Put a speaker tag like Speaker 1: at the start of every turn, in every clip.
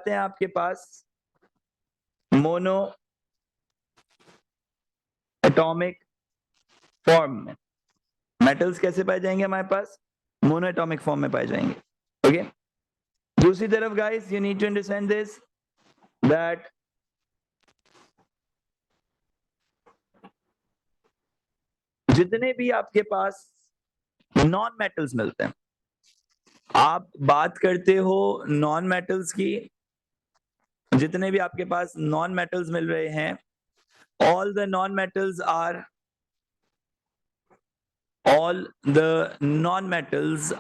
Speaker 1: जाते हैं आपके पास मोनो एटॉमिक फॉर्म में। मेटल्स कैसे पाए जाएंगे हमारे पास? मोनो एटॉमिक फॉर्म में पाए जाएंगे। ओके, दूसरी तरफ guys you need to understand this that जितने भी आपके पास नॉन मेटल्स मिलते हैं, आप बात करते हो नॉन मेटल्स की, जितने भी आपके पास नॉन मेटल्स मिल रहे हैं, all the non-metals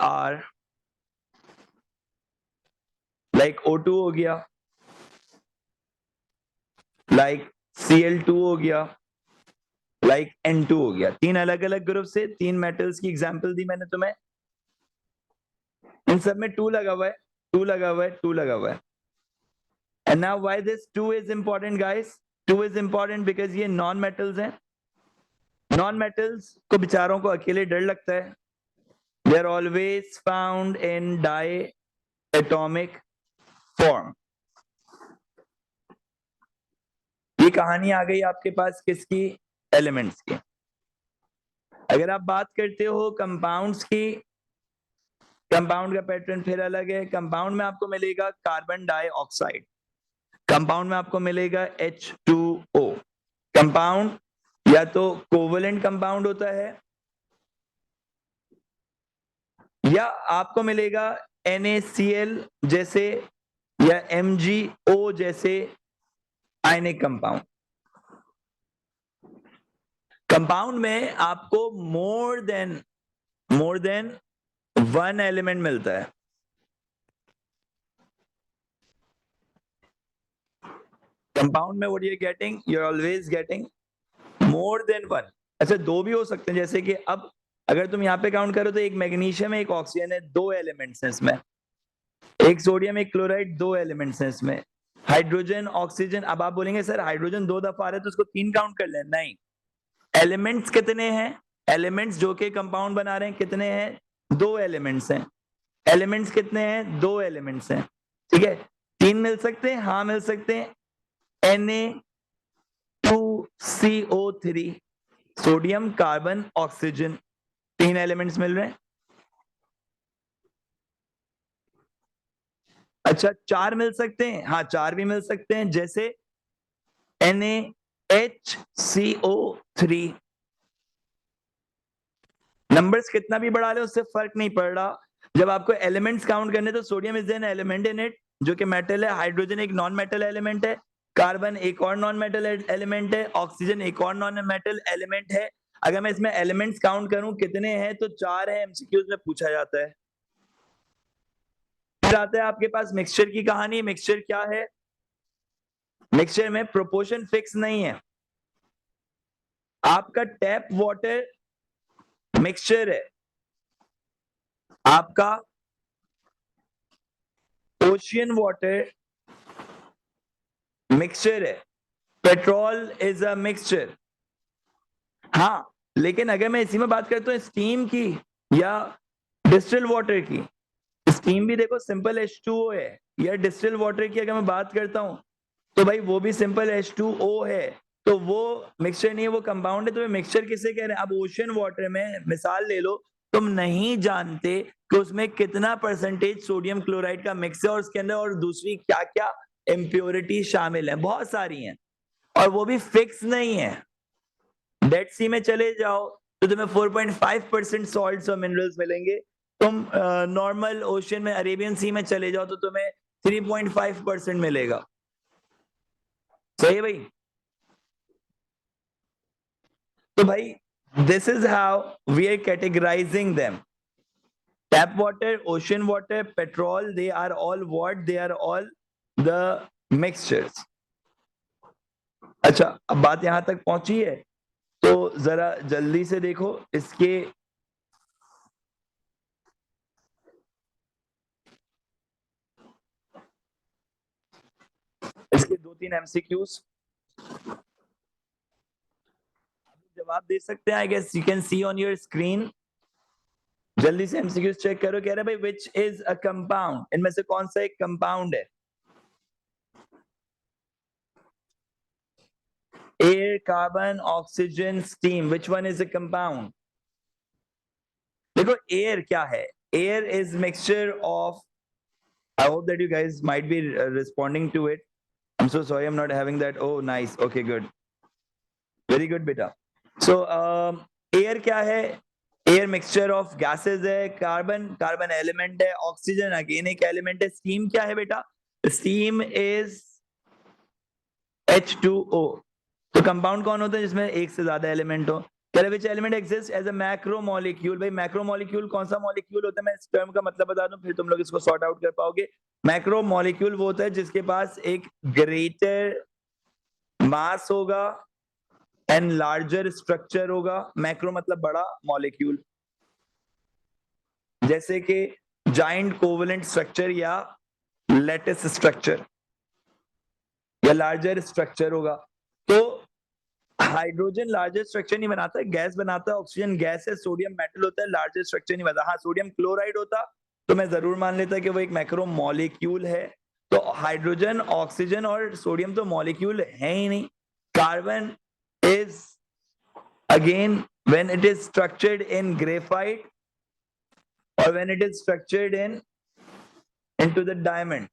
Speaker 1: are like O2 हो गया, like Cl2 हो गया, like N2 हो गया। तीन अलग अलग ग्रुप से तीन मेटल्स की एग्जांपल दी मैंने तुम्हें। इन सब में 2 लगा हुआ है, 2 लगा हुआ है, 2 लगा हुआ है। And now why this 2 is important guys? 2 is important because ये नॉन मेटल्स हैं। नॉन मेटल्स को बेचारों को अकेले डर लगता है। They are always found in diatomic form। ये कहानी आ गई आपके पास किसकी? एलिमेंट्स की। अगर आप बात करते हो कंपाउंड्स की, कंपाउंड का पैटर्न फिर अलग है। कंपाउंड में आपको मिलेगा कार्बन डाइऑक्साइड, कंपाउंड में आपको मिलेगा H2O। कंपाउंड या तो कोवेलेंट कंपाउंड होता है या आपको मिलेगा NaCl जैसे या MgO जैसे आयनिक कंपाउंड। कंपाउंड में आपको मोर देन 1 एलिमेंट मिलता है। कंपाउंड में what you are getting, you are always getting more than 1। अच्छा, 2 भी हो सकते हैं, जैसे कि अब अगर तुम यहाँ पे काउंट करो तो एक मैग्नीशियम है, एक ऑक्सीजन है, 2 एलिमेंट्स हैं इसमें। एक सोडियम, एक क्लोराइड, 2 एलिमेंट्स हैं इसमें। Hydrogen, oxygen. अब आप बोलेंगे सर हाइड्रोजन 2 दफा आ रहा है तो उसको 3 काउंट कर लें। नहीं, एलिमेंट्स कितने हैं? एलिमेंट्स जो कि कंपाउंड बना रहे हैं कितने हैं? 2 एलिमेंट्स हैं। एलिमेंट्स कितने हैं? 2 एलिमेंट्स हैं। ठीक है, 3 मिल सकते हैं, हाँ मिल सकते हैं। Na2CO3, sodium, carbon, oxygen, 3 elements मिल रहे हैं। अच्छा, 4 मिल सकते हैं, हाँ 4 भी मिल सकते हैं, जैसे NaHCO3। नंबर्स कितना भी बढ़ा ले उससे फर्क नहीं पड़ रहा। जब आपको एलिमेंट्स काउंट करने तो sodium is an element in it, जो कि मेटल है। हाइड्रोजन एक नॉन मेटल एलिमेंट है। कार्बन एक और नॉन मेटल एलिमेंट है। ऑक्सीजन एक और नॉन मेटल एलिमेंट है। अगर मैं इसमें एलिमेंट्स काउंट करूं कितने हैं तो 4 है, एमसीक्यूज में पूछा जाता है। फिर आता है आपके पास मिक्सचर की कहानी। मिक्सचर क्या है? मिक्सचर में प्रोपोर्शन फिक्स नहीं है। आपका टैप वाटर मिक्सचर है, आपका ओशियन वाटर मिक्सचर है, पेट्रोल इज अ मिक्सचर। हाँ, लेकिन अगर मैं इसी में बात करता हूँ स्टीम की या डिस्टिल वाटर की, स्टीम भी देखो सिंपल H2O है, या डिस्टिल वाटर की अगर मैं बात करता हूँ तो भाई वो भी सिंपल H2O है। तो वो मिक्सचर नहीं है, वो कंपाउंड है। तो मिक्सचर किसे कह रहे हैं? अब ओशियन वाटर में मिसाल ले लो, तुम नहीं जानते कि उसमें कितना परसेंटेज सोडियम क्लोराइड का मिक्स है और उसके अंदर और दूसरी क्या क्या इम्प्योरिटी शामिल है, बहुत सारी हैं, और वो भी फिक्स नहीं है। डेड सी में चले जाओ तो तुम्हें 4.5% सॉल्ट्स और मिनरल्स मिलेंगे। तुम नॉर्मल ओशियन में अरेबियन सी में चले जाओ तो तुम्हें 3.5% मिलेगा। सही है भाई? तो भाई this is how we are categorising them. Tap water, ocean water, petrol, they are all what? They are all the mixtures. अच्छा, अब बात यहां तक पहुंची है तो जरा जल्दी से देखो इसके इसके 2-3 एमसीक्यूज जवाब दे सकते हैं। I guess you can see on your screen. जल्दी से एमसीक्यूज चेक करो। कह रहे भाई विच इज अ कंपाउंड, इनमें से कौन सा एक कंपाउंड है? Air, carbon, oxygen, steam, which one is a compound? देखो एयर क्या है, air is mixture of, I hope that you guys might be responding to it. I'm so sorry I'm not having that. Oh nice, okay good, very good beta. So air क्या है, air mixture of gases है, carbon, carbon element है, oxygen again एक element है, steam क्या है बेटा, steam is H2O. तो कंपाउंड कौन होता है जिसमें एक से ज्यादा एलिमेंट हो? Which element exist as a macromolecule? भाई मैक्रोमोलिक्यूल कौन सा मॉलिक्यूल होता है, मैं इस टर्म का मतलब बता दूं फिर तुम लोग इसको सॉर्ट आउट कर पाओगे. मैक्रोमोलिक्यूल वो होता है जिसके पास एक ग्रेटर मास होगा एंड लार्जर स्ट्रक्चर होगा. मैक्रो मतलब बड़ा, मॉलिक्यूल जैसे कि जाइंट कोवेलेंट स्ट्रक्चर या लेटिस स्ट्रक्चर या लार्जर स्ट्रक्चर होगा. तो हाइड्रोजन लार्जर स्ट्रक्चर नहीं बनाता है, गैस बनाता है, ऑक्सीजन गैस है, सोडियम मेटल होता है, लार्जर स्ट्रक्चर नहीं बनाता. हाँ सोडियम क्लोराइड होता तो मैं जरूर मान लेता कि वो एक मैक्रो मॉलिक्यूल है. तो हाइड्रोजन, ऑक्सीजन और सोडियम तो मॉलिक्यूल है ही नहीं. Carbon is again when it is structured in graphite or when it is structured into the diamond,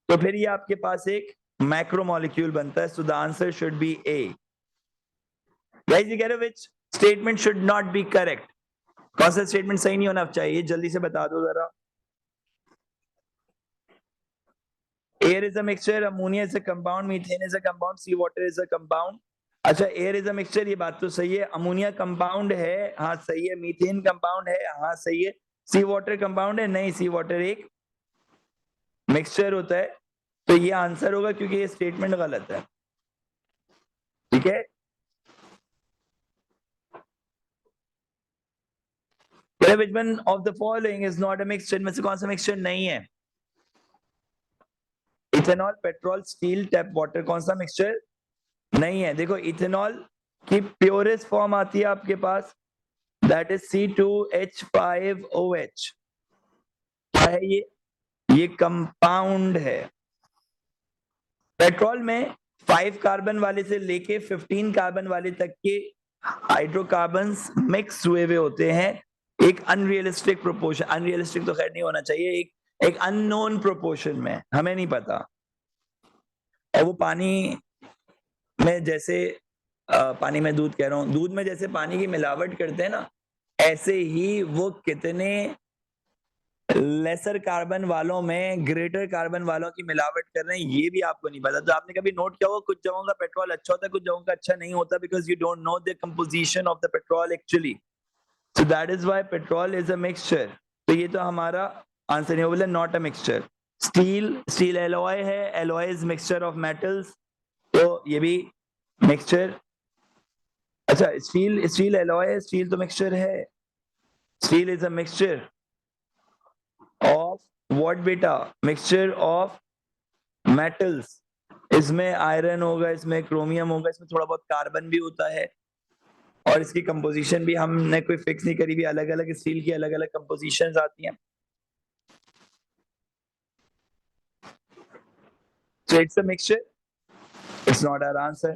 Speaker 1: तो फिर ये आपके पास एक मैक्रोमोलिक्यूल बनता है. सो the answer should B A. Guys you कह रहे हो which statement should not be correct? कौन सा स्टेटमेंट सही नहीं होना चाहिए, जल्दी से बता दो जरा. Air is a mixture, ammonia is a compound, methane is a compound, sea water is a compound. अच्छा एयर इज अ मिक्सचर, ये बात तो सही है. अमोनिया कंपाउंड है, हाँ सही है. मीथेन कंपाउंड है, हाँ सही है. सी वाटर कंपाउंड है, नहीं, सी वाटर एक मिक्सचर होता है. तो ये आंसर होगा क्योंकि ये स्टेटमेंट गलत है. ठीक है, which one of the following is not a mixture? में से कौन सा मिक्सचर नहीं है? Ethanol, petrol, steel, tap water, कौन सा मिक्सचर नहीं है? देखो इथेनॉल की प्योरेस्ट फॉर्म आती है आपके पास, दैट इज C2H5OH. क्या है ये कंपाउंड है. पेट्रोल में 5 कार्बन वाले से लेके 15 कार्बन वाले तक के हाइड्रोकार्बन्स मिक्स हुए हुए होते हैं एक अनरियलिस्टिक प्रोपोर्शन. अनरियलिस्टिक तो खैर नहीं होना चाहिए, एक अननोन प्रोपोर्शन में, हमें नहीं पता. और वो पानी में जैसे पानी में दूध कह रहा हूँ, दूध में जैसे पानी की मिलावट करते हैं ना, ऐसे ही वो कितने लेसर कार्बन वालों में ग्रेटर कार्बन वालों की मिलावट कर रहे हैं ये भी आपको नहीं पता. तो आपने कभी नोट किया होगा कुछ जगहों का पेट्रोल अच्छा होता है, कुछ जगहों का अच्छा नहीं होता, because you don't know the composition of the petrol actually. So that is why petrol is a mixture. तो ये तो हमारा आंसर नहीं बोला, not a mixture. Steel alloy है, alloy is mixture of metals, तो ये भी मिक्सचर. अच्छा स्टील एलॉय है, स्टील तो मिक्सचर है. Steel is a mixture of what बेटा? Mixture of metals. इसमें आयरन होगा, इसमें क्रोमियम होगा, इसमें थोड़ा बहुत कार्बन भी होता है. और इसकी कंपोजिशन भी हमने कोई फिक्स नहीं करी भी, अलग अलग स्टील की अलग अलग कंपोजिशंस आती हैं. So it's a mixture. It's not our answer.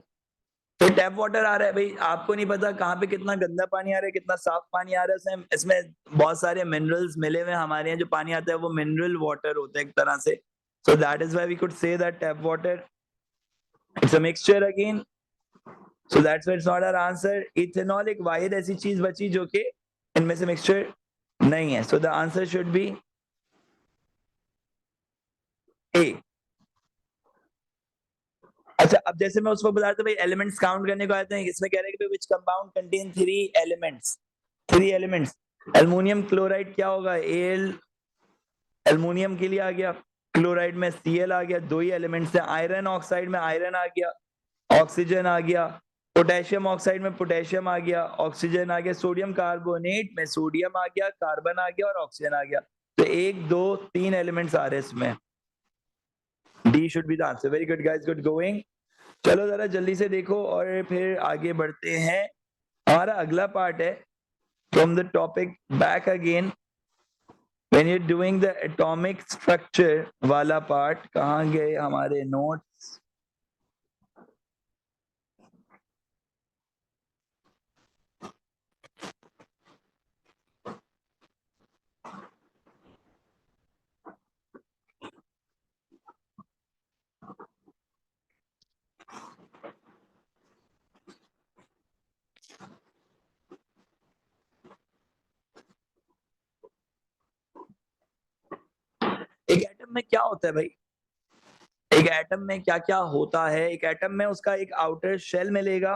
Speaker 1: तो टैप वाटर आ रहा है भाई, आपको नहीं पता कहाँ पे कितना गंदा पानी आ रहा है, कितना साफ पानी आ रहा है. इसमें बहुत सारे मिनरल्स मिले हुए हैं. हमारे यहाँ जो पानी आता है वो मिनरल वाटर होता है एक तरह से. So that is why we could say that tap water it's a mixture again. So that's why it's not our answer. Ethanol एक वाहिद ऐसी चीज बची जो कि इनमें से मिक्सचर नहीं है. So the answer should be A. अच्छा अब जैसे मैं उसको बता रहा था भाई एलिमेंट्स काउंट करने को आते हैं, इसमें कह रहे हैं कि which compound contain 3 elements. 3 elements. Aluminium chloride क्या होगा? Al एल्युमिनियम के लिए आ गया, क्लोराइड में Cl आ गया, 2 ही एलिमेंट्स हैं. आयरन ऑक्साइड में आयरन आ गया, ऑक्सीजन आ गया. पोटेशियम ऑक्साइड में पोटेशियम आ गया, ऑक्सीजन आ गया. सोडियम कार्बोनेट में सोडियम आ गया, कार्बन आ गया और ऑक्सीजन आ गया. तो 1 2 3 एलिमेंट्स आ रहे हैं इसमें. D should be the answer. Very good guys, good going. चलो जरा जल्दी से देखो और फिर आगे बढ़ते हैं. हमारा अगला पार्ट है from the topic back again when you doing the atomic structure वाला पार्ट. कहाँ गए हमारे नोट्स? एटम में क्या होता है भाई? एक एटम में क्या-क्या होता है? एक एटम में उसका एक आउटर शेल मिलेगा,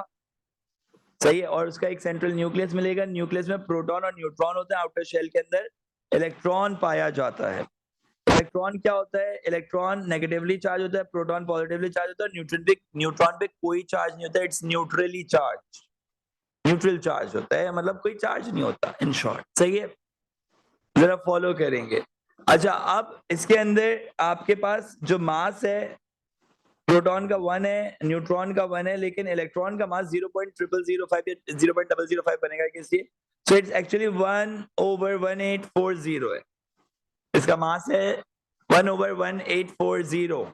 Speaker 1: सही है, और उसका एक सेंट्रल न्यूक्लियस मिलेगा। न्यूक्लियस में प्रोटॉन और न्यूट्रॉन होते हैं, आउटर शेल के अंदर इलेक्ट्रॉन पाया जाता है। इलेक्ट्रॉन क्या होता है? इलेक्ट्रॉन नेगेटिवली चार्ज होता है, प्रोटॉन पॉजिटिवली चार्ज होता है, न्यूट्रॉन पे कोई चार्ज नहीं होता, it's neutrally charge, neutral charge होता है, मतलब कोई चार्ज नहीं होता इन शॉर्ट, सही है? जरा फॉलो करेंगे। अच्छा, अब इसके अंदर आपके पास जो मास है, प्रोटॉन का 1 है, न्यूट्रॉन का 1 है, लेकिन इलेक्ट्रॉन का मास 0.0005 या 0.005 बनेगा किसलिए? सो इट्स एक्चुअली 1/1840 है। इसका मास है 1/1840।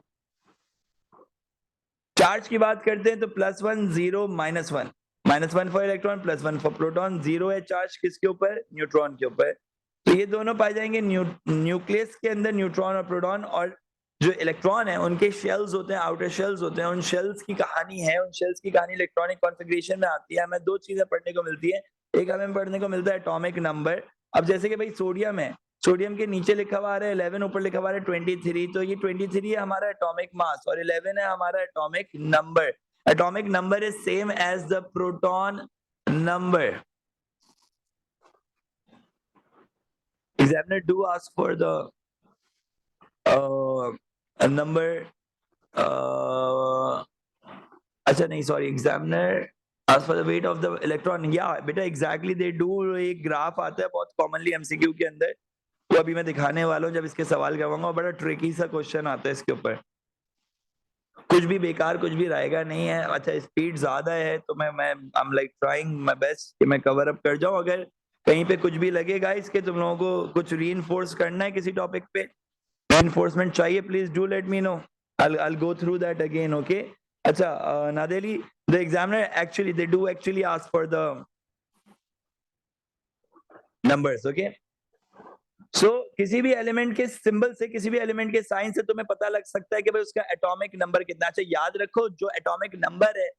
Speaker 1: चार्ज की बात करते हैं तो +1 0 -1, -1 फॉर इलेक्ट्रॉन, +1 फॉर प्रोटॉन। 0 है चार्ज किसके ऊपर? न्यूट्रॉन के ऊपर। तो ये दोनों पाए जाएंगे न्यूक्लियस के अंदर, न्यूट्रॉन और प्रोटॉन। और जो इलेक्ट्रॉन है उनके शेल्स होते हैं, आउटर शेल्स होते हैं। उन शेल्स की कहानी है, उन शेल्स की कहानी इलेक्ट्रॉनिक कॉन्फ़िगरेशन में आती है। हमें दो चीजें पढ़ने को मिलती है। एक हमें पढ़ने को मिलता है एटॉमिक नंबर। अब जैसे कि भाई सोडियम है, सोडियम के नीचे लिखा हुआ है 11, ऊपर लिखा हुआ है 23, तो ये 23 है हमारा एटॉमिक मास और 11 है हमारा atomic number. Atomic number is same as the proton number. Examiner do ask for the number. अच्छा नहीं, sorry, examiner ask for the weight of the electron. या बेटा एग्जैक्टली दे डू। एक ग्राफ आता है बहुत कॉमनली एमसीक्यू के अंदर, वो अभी मैं दिखाने वाला हूँ जब इसके सवाल करवाऊंगा। बड़ा ट्रिकी सा क्वेश्चन आता है इसके ऊपर, कुछ भी बेकार, कुछ भी रहेगा नहीं है। अच्छा, स्पीड ज्यादा है तो मैं I am like trying my best कि मैं कवर अप कर जाऊं। अगर कहीं पे कुछ भी लगेगा इसके, तुम लोगों को कुछ रीइंफोर्स करना है किसी टॉपिक पे, रीइंफोर्समेंट चाहिए, please do let me know, I'll go through that again, okay? अच्छा, नादेली, the examiner actually they do actually ask for the numbers, okay? सो किसी भी एलिमेंट के सिंबल से, किसी भी एलिमेंट के साइन से तुम्हें पता लग सकता है कि भाई उसका एटॉमिक नंबर कितना। अच्छा, याद रखो जो एटॉमिक नंबर है,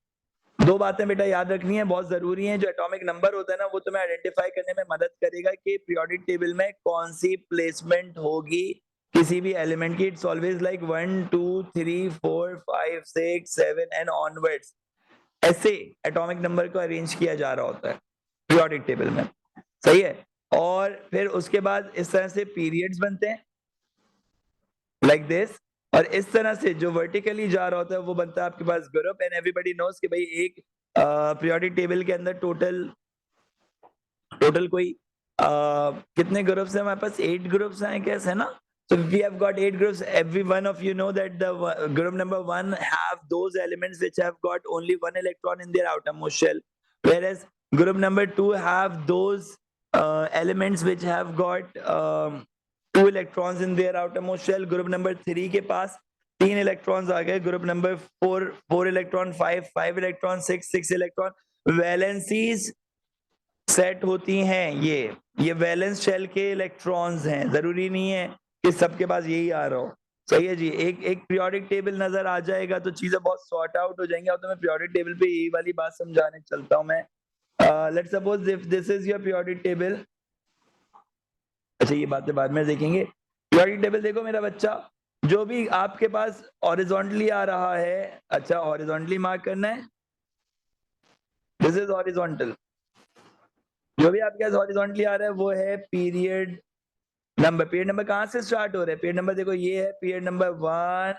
Speaker 1: दो बातें बेटा याद रखनी है, बहुत जरूरी है। जो एटॉमिक नंबर होता है ना, वो तुम्हें आइडेंटिफाई करने में मदद करेगा कि पीरियोडिक टेबल में कौन सी प्लेसमेंट होगी किसी भी एलिमेंट की। It's always like 1 2 3 4 5 6 7 and onwards, ऐसे एटॉमिक नंबर को अरेंज किया जा रहा होता है पीरियोडिक टेबल में, सही है? और फिर उसके बाद इस तरह से पीरियड्स बनते हैं लाइक दिस, और इस तरह से जो वर्टिकली जा रहा होता है वो बनता है आपके पास ग्रुप। एंड एवरीबॉडी नोज कि भाई एक पीरियोडिक टेबल के अंदर टोटल कोई कितने ग्रुप्स हैं हमारे पास? 8 ग्रुप्स हैं, कैसे है ना? So we have got 8 groups. Every one of you know that the group number 1 have those elements which have got only one electron in their outermost shell, whereas group number 2 have those elements which have got 2 electrons in their outermost shell. Group number 3 के पास 3 electrons आ गए. Group number 4 electron, 5 electron, 6 electron. Valencies set होती हैं, ये valence shell के electrons हैं। जरूरी नहीं है कि सबके पास यही आ रहा हो, सही है जी? एक पीरियोडिक टेबल नजर आ जाएगा तो चीजें बहुत सॉर्ट आउट हो जाएंगी। अब तो मैं पीरियोडिक टेबल पे यही वाली बात समझाने चलता हूं मैं। Let's suppose if this is your periodic table. अच्छा, ये बातें बाद में देखेंगे। पीरियोडिक टेबल देखो मेरा बच्चा, जो भी आपके पास हॉरिजॉन्टली आ रहा है, अच्छा हॉरिजॉन्टली मार्क करना है, दिस इज हॉरिजॉन्टल। जो भी आपके पास हॉरिजॉन्टली आ रहा है वो है पीरियड नंबर। पीरियड नंबर कहाँ से स्टार्ट हो रहा है? पीरियड नंबर देखो, ये है पीरियड नंबर 1,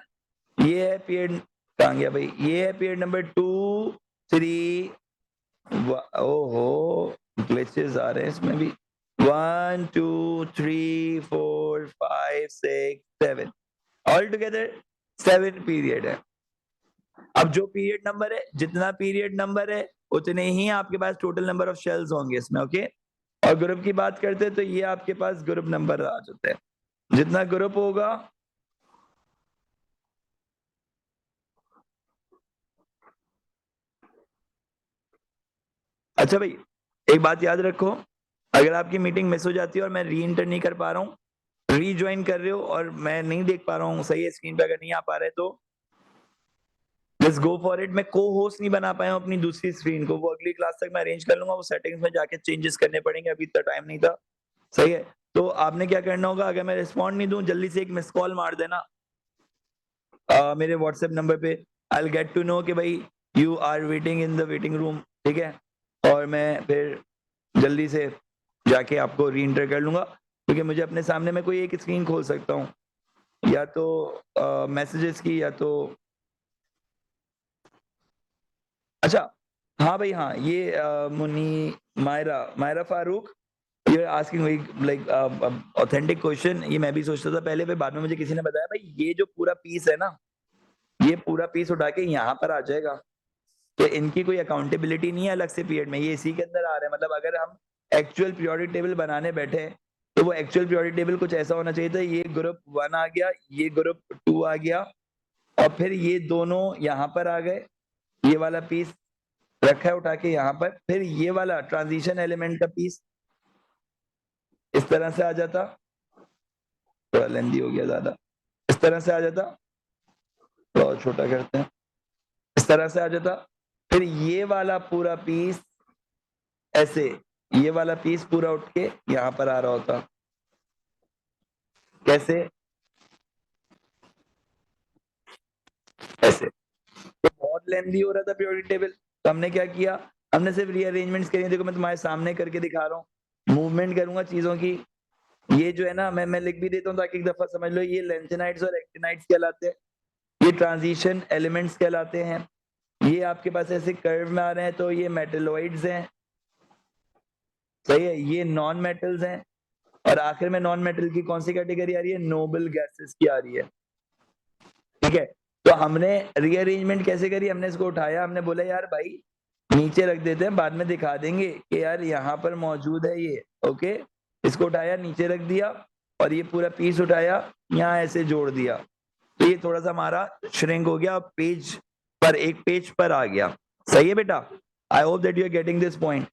Speaker 1: ये है पीरियड, कहाँ गया भाई? ये है पीरियड नंबर 2 3, ओहो ग्लिचेस आ रहे हैं इसमें भी। 1 2 3 4 5 6 7, ऑल टुगेदर 7 पीरियड है। अब जो पीरियड नंबर है, जितना पीरियड नंबर है उतने ही आपके पास टोटल नंबर ऑफ शेल्स होंगे इसमें, ओके? और ग्रुप की बात करते हैं तो ये आपके पास ग्रुप नंबर आ जाता है। जितना ग्रुप होगा, अच्छा भाई एक बात याद रखो, अगर आपकी मीटिंग मिस हो जाती है और मैं री एंटर नहीं कर पा रहा हूँ, रीज्वाइन कर रहे हो और मैं नहीं देख पा रहा हूँ सही है स्क्रीन पे, अगर नहीं आ पा रहे तो जस्ट गो फॉर इट। मैं को होस्ट नहीं बना पाया हूँ अपनी दूसरी स्क्रीन को, वो अगली क्लास तक मैं अरेंज कर लूंगा। वो सेटिंग्स में जाके चेंजेस करने पड़ेंगे, अभी इतना टाइम नहीं था, सही है? तो आपने क्या करना होगा, अगर मैं रिस्पॉन्ड नहीं दूं जल्दी से एक मिस कॉल मार देना मेरे व्हाट्सएप नंबर पे। I will get to know कि भाई you are waiting in the waiting room, ठीक है, और मैं फिर जल्दी से जाके आपको री एंटर कर लूंगा, क्योंकि मुझे अपने सामने मैं कोई एक स्क्रीन खोल सकता हूँ, या तो मैसेजेस की, या तो अच्छा हाँ भाई हाँ, ये मुनी मायरा फारूक, ये आस्किंग लाइक ऑथेंटिक क्वेश्चन। ये मैं भी सोचता था पहले, फिर बाद में मुझे किसी ने बताया भाई ये जो पूरा पीस है ना, ये पूरा पीस उठा के यहाँ पर आ जाएगा, कि इनकी कोई अकाउंटेबिलिटी नहीं है अलग से पीरियड में, ये इसी के अंदर आ रहा है। मतलब अगर हम एक्चुअल पीरियोडिक टेबल बनाने बैठे तो वो एक्चुअल पीरियोडिक टेबल कुछ ऐसा होना चाहिए था, ये ग्रुप 1 आ गया, ये ग्रुप 2 आ गया, और फिर ये दोनों यहाँ पर आ गए, ये वाला पीस रखा है उठा के यहाँ पर, फिर ये वाला ट्रांजिशन एलिमेंट का पीस इस तरह से आ जाता, थोड़ा लेंदी हो गया ज्यादा, इस तरह से आ जाता, थोड़ा छोटा करते हैं, इस तरह से आ जाता, फिर ये वाला पूरा पीस ऐसे, ये वाला पीस पूरा उठ के यहाँ पर आ रहा होता। कैसे? ऐसे। तो बहुत लेंदी हो रहा था पीरियोडिक टेबल, तो हमने क्या किया, हमने सिर्फ रीअरेंजमेंट्स करी। देखो मैं तुम्हारे सामने करके दिखा रहा हूँ, मूवमेंट करूंगा चीजों की। ये जो है ना, मैं लिख भी देता हूँ ताकि एक दफा समझ लो, ये लेंथेनाइड्स और एक्टिनाइड्स कहलाते हैं, ये ट्रांजिशन एलिमेंट्स कहलाते हैं, ये आपके पास ऐसे कर्व में आ रहे हैं तो ये मेटलोइड्स हैं, सही है, ये नॉन मेटल्स हैं, और आखिर में नॉन मेटल की कौन सी कैटेगरी आ रही है, नोबल गैसेस की आ रही है, ठीक है। तो हमने रीअरेंजमेंट कैसे करी, हमने इसको उठाया, हमने बोला यार भाई नीचे रख देते हैं, बाद में दिखा देंगे कि यार यहाँ पर मौजूद है ये, ओके। इसको उठाया नीचे रख दिया, और ये पूरा पीस उठाया यहाँ ऐसे जोड़ दिया, तो ये थोड़ा सा हमारा श्रिंक हो गया, पेज पर एक पेज पर आ गया, सही है बेटा। I hope that you are getting this point.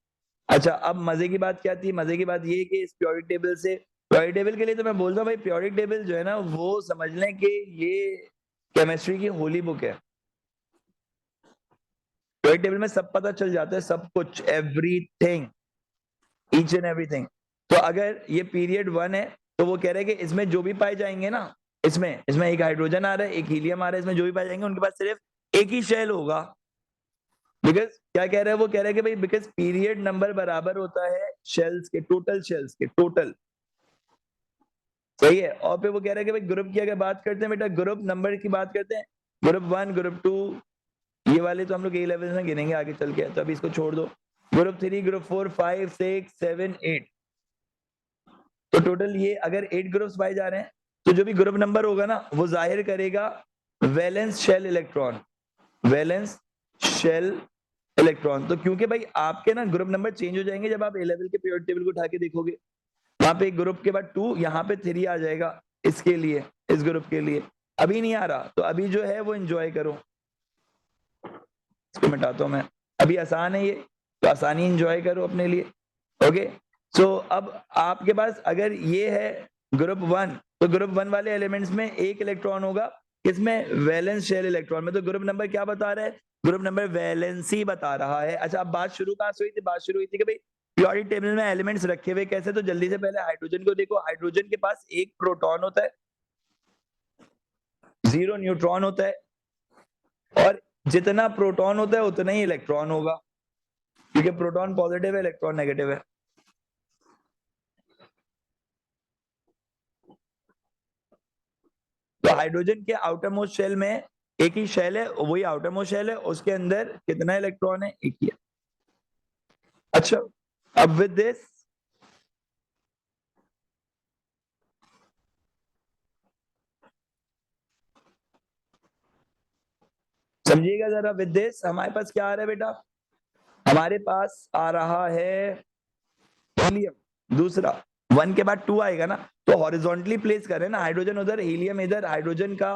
Speaker 1: अच्छा, अब मजे की बात क्या थी, मजे की बात ये कि इस पीरियोडिक टेबल से, पीरियोडिक टेबल के लिए तो मैं बोलता हूँ भाई, पीरियोडिक टेबल जो है ना, वो समझ लें कि ये केमिस्ट्री की होली बुक है। पीरियोडिक टेबल में सब पता चल जाता है, सब कुछ, एवरीथिंग, ईच एंड एवरीथिंग। तो अगर ये पीरियड 1 है, तो वो कह रहे हैं कि इसमें जो भी पाए जाएंगे ना, इसमें एक हाइड्रोजन आ रहा है, एक हीलियम आ रहा है, इसमें जो भी पाए जाएंगे उनके पास सिर्फ एक ही शेल होगा। बिकॉज क्या कह रहा है वो, कह रहा है कि भाई बिकॉज पीरियड नंबर बराबर होता है शेल्स के, टोटल शेल्स के, टोटल, सही है। और फिर वो कह रहा है कि भाई ग्रुप की अगर बात करते हैं बेटा, ग्रुप नंबर की बात करते हैं, ग्रुप 1, ग्रुप 2, ये वाले तो हम लोग ए लेवल में गिनेंगे आगे चल के, तो अभी इसको छोड़ दो। ग्रुप 3, ग्रुप 4, 5, 6, 7, 8, तो टोटल ये अगर 8 ग्रुप्स पाए जा रहे हैं, तो जो भी ग्रुप नंबर होगा ना, वो जाहिर करेगा valence shell electron, valence shell electron. तो क्योंकि भाई आपके ना ग्रुप नंबर चेंज हो जाएंगे जब आप ए लेवल के पीरियोडिक टेबल को उठा के देखोगे, वहां पे एक ग्रुप के बाद 2, यहाँ पे 3 आ जाएगा इसके लिए, इस ग्रुप के लिए। अभी नहीं आ रहा, तो अभी जो है वो एंजॉय करो, इसको मिटाता हूं मैं। अभी आसान है ये, तो आसानी एंजॉय करो अपने लिए, ओके। सो अब आपके पास अगर ये है ग्रुप 1, तो ग्रुप 1 वाले एलिमेंट्स में एक इलेक्ट्रॉन होगा, किसमें, वैलेंस शेल इलेक्ट्रॉन में। तो ग्रुप नंबर क्या बता रहा है, ग्रुप नंबर वैलेंसी बता रहा है। अच्छा, अब बात शुरू कहां से हुई थी, बात शुरू हुई थी कि भाई पीरियोडिक टेबल में एलिमेंट्स रखे हुए कैसे, तो जल्दी से पहले हाइड्रोजन को देखो, हाइड्रोजन के पास एक प्रोटॉन होता है, 0 न्यूट्रॉन होता है, और जितना प्रोटॉन होता है उतना ही इलेक्ट्रॉन होगा, क्योंकि प्रोटॉन पॉजिटिव है, इलेक्ट्रॉन नेगेटिव है। तो हाइड्रोजन के आउटर मोस्ट शेल में एक ही शेल है, वही आउटर मोस्ट शेल है, उसके अंदर कितना इलेक्ट्रॉन है, एक ही है। अच्छा, अब विद दिस समझिएगा जरा, विद दिस हमारे पास क्या आ रहा है बेटा, हमारे पास आ रहा है हीलियम, दूसरा 1 के बाद 2 आएगा ना, तो हॉरिजॉन्टली प्लेस करें ना, हाइड्रोजन उधर, हीलियम इधर, हाइड्रोजन का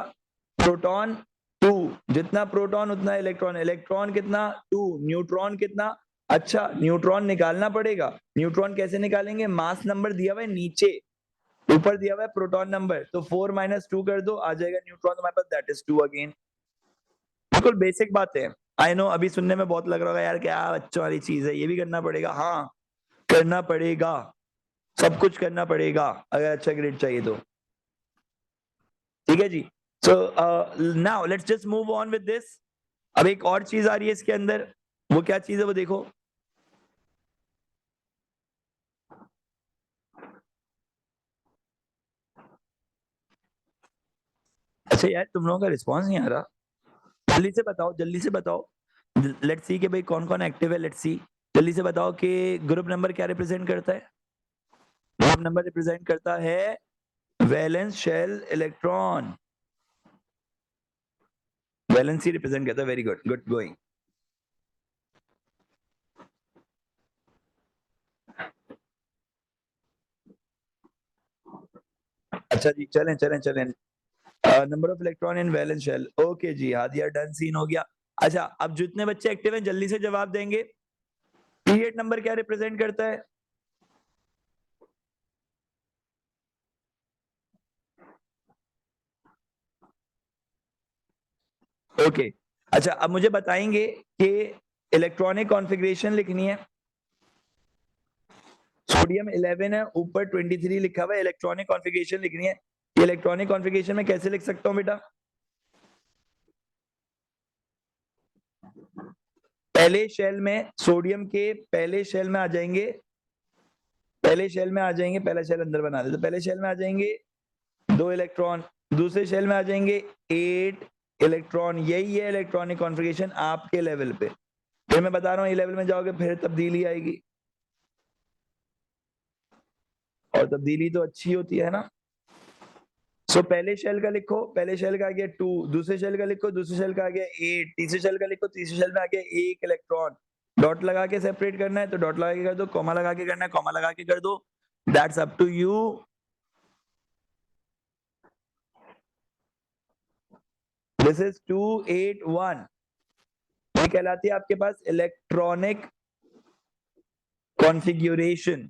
Speaker 1: प्रोटॉन 2, जितना प्रोटॉन उतना इलेक्ट्रॉन, इलेक्ट्रॉन कितना 2, न्यूट्रॉन कितना, अच्छा न्यूट्रॉन निकालना पड़ेगा। न्यूट्रॉन कैसे निकालेंगे, मास नंबर दिया हुआ है नीचे, ऊपर दिया हुआ है प्रोटॉन नंबर, तो 4 - 2 कर दो, आ जाएगा न्यूट्रॉन तुम्हारे पास, दैट इज 2 अगेन। बिल्कुल बेसिक बात है, आई नो अभी सुनने में बहुत लग रहा होगा यार क्या बच्चों वाली चीज है, ये भी करना पड़ेगा, हाँ करना पड़ेगा, सब कुछ करना पड़ेगा अगर अच्छा ग्रेड चाहिए तो। ठीक है जी। So now let's just move on with this. अब एक और चीज आ रही है इसके अंदर, वो क्या चीज है वो देखो। अच्छा यार तुम लोगों का रिस्पॉन्स नहीं आ रहा, जल्दी से बताओ, जल्दी से बताओ। लेट्स सी कि भाई कौन कौन एक्टिव है, लेट्स सी। जल्दी से बताओ कि ग्रुप नंबर क्या रिप्रेजेंट करता है। ग्रुप नंबर रिप्रेजेंट करता है valence shell electron. Valency represent करता है, वेरी गुड, गुड गोइंग। अच्छा जी, चलें चलें चलें। Number of electron in valence shell, okay जी, हादिया डन, सीन हो गया। अच्छा अब जितने बच्चे एक्टिव हैं जल्दी से जवाब देंगे। पीरियड नंबर क्या रिप्रेजेंट करता है। ओके अच्छा अब मुझे बताएंगे कि इलेक्ट्रॉनिक कॉन्फ़िगरेशन लिखनी है। सोडियम 11 है, ऊपर 23 लिखा हुआ है, इलेक्ट्रॉनिक कॉन्फ़िगरेशन लिखनी है। इलेक्ट्रॉनिक कॉन्फ़िगरेशन में कैसे लिख सकता हूं बेटा। पहले शेल में सोडियम के पहले शेल में आ जाएंगे, पहले शेल में आ जाएंगे, पहला शेल अंदर बना दे, तो पहले शेल में आ जाएंगे 2 इलेक्ट्रॉन, दूसरे शेल में आ जाएंगे 8 इलेक्ट्रॉन। यही है इलेक्ट्रॉनिक कॉन्फ़िगरेशन आपके लेवल पे। फिर मैं बता रहा हूँ, ये लेवल में जाओगे फिर तब्दीली आएगी, और तब्दीली तो अच्छी होती है ना। सो पहले शेल का लिखो, पहले शेल का आ गया 2, दूसरे शेल का लिखो, दूसरे शेल का आ गया 8, तीसरे शेल का लिखो, तीसरे शेल में आ गया 1 इलेक्ट्रॉन। डॉट लगा के सेपरेट करना है तो डॉट लगा के कर दो, कॉमा लगा के करना है कॉमा लगा के कर दो, that's up to you. This is 281, ये कहलाती है आपके पास इलेक्ट्रॉनिक कॉन्फ़िगरेशन।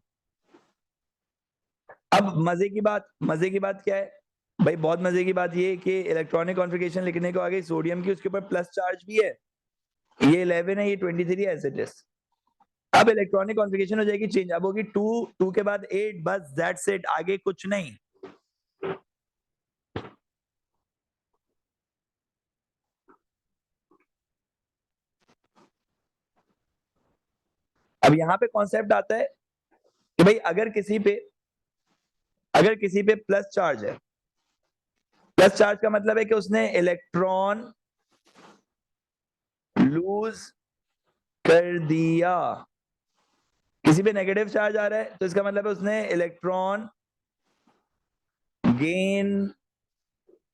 Speaker 1: अब मजे की बात क्या है भाई, बहुत मजे की बात ये है कि इलेक्ट्रॉनिक कॉन्फ़िगरेशन लिखने को आ गई सोडियम की, उसके ऊपर प्लस चार्ज भी है, ये 11 है, ये 23 एज इट इज। अब इलेक्ट्रॉनिक कॉन्फ़िगरेशन हो जाएगी चेंज, अब होगी 2, 2 के बाद 8, बस दैट्स इट, आगे कुछ नहीं। अब यहाँ पे कॉन्सेप्ट आता है कि भाई अगर किसी पे प्लस चार्ज है, प्लस चार्ज का मतलब है कि उसने इलेक्ट्रॉन लूज कर दिया। किसी पे नेगेटिव चार्ज आ रहा है तो इसका मतलब है उसने इलेक्ट्रॉन गेन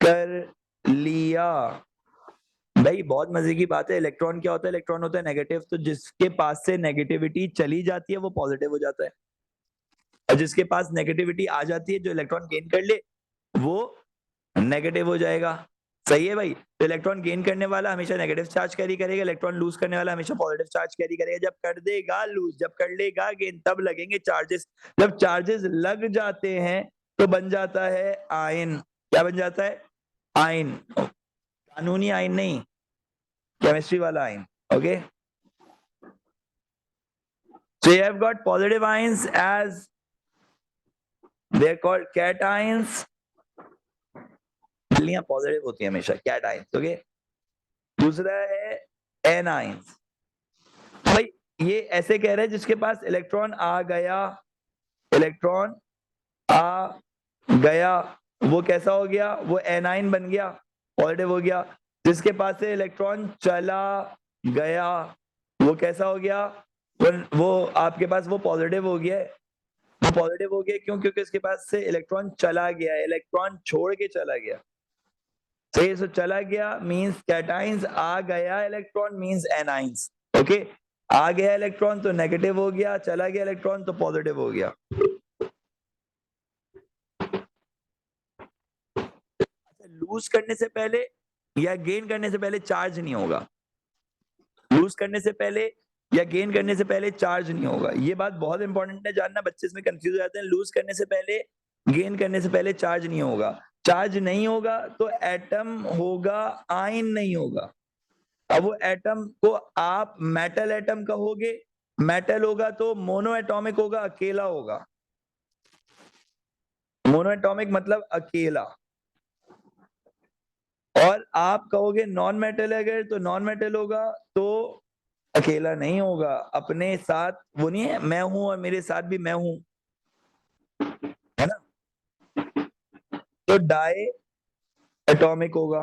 Speaker 1: कर लिया। भाई बहुत मजे की बात है, इलेक्ट्रॉन क्या होता है, इलेक्ट्रॉन होता है नेगेटिव, तो जिसके पास से नेगेटिविटी चली जाती है वो पॉजिटिव हो जाता है, और जिसके पास नेगेटिविटी आ जाती है जो इलेक्ट्रॉन गेन कर ले वो नेगेटिव हो जाएगा। सही है भाई, तो इलेक्ट्रॉन गेन करने वाला हमेशा नेगेटिव चार्ज कैरी करेगा, इलेक्ट्रॉन लूज करने वाला हमेशा पॉजिटिव चार्ज कैरी करेगा। जब कर देगा लूज, जब कर लेगा गेन, तब लगेंगे चार्जेस। जब चार्जेस लग जाते हैं तो बन जाता है आयन। क्या बन जाता है, आयन, कानूनी आयन नहीं, केमिस्ट्री वाला ion. Okay, so you have got positive ions as they are called cations, बिल्लियां पॉजिटिव होती है हमेशा, कैटाइंस। ओके, दूसरा है एनाइंस। भाई ये ऐसे कह रहे हैं जिसके पास इलेक्ट्रॉन आ गया, इलेक्ट्रॉन आ गया, वो कैसा हो गया, वो एनाइन बन गया, पॉजिटिव हो गया। जिसके पास से इलेक्ट्रॉन चला गया वो कैसा हो गया, वो आपके पास वो पॉजिटिव हो गया, वो पॉजिटिव हो गया क्यों, क्योंकि उसके पास से इलेक्ट्रॉन चला गया, इलेक्ट्रॉन छोड़ के चला गया। सही, सो चला गया मींस कैटाइंस, आ गया इलेक्ट्रॉन मींस एनाइंस। ओके, आ गया इलेक्ट्रॉन तो नेगेटिव हो गया, चला गया इलेक्ट्रॉन तो पॉजिटिव हो गया। लूज करने से पहले या गेन करने से पहले चार्ज नहीं होगा, लूज करने से पहले या गेन करने से पहले चार्ज नहीं होगा। ये बात बहुत इंपॉर्टेंट है जानना, बच्चे इसमें कंफ्यूज हो जाते हैं। लूज करने से पहले, गेन करने से पहले चार्ज नहीं होगा। चार्ज नहीं होगा तो एटम होगा, आयन नहीं होगा। अब वो एटम को आप मेटल एटम कहोगे, मेटल होगा तो मोनो एटॉमिक होगा, अकेला होगा। मोनोएटॉमिक मतलब अकेला। और आप कहोगे नॉन मेटल अगर, तो नॉन मेटल होगा तो अकेला नहीं होगा, अपने साथ वो नहीं है मैं हूं और मेरे साथ भी मैं हूं, है ना? तो डाई एटॉमिक होगा।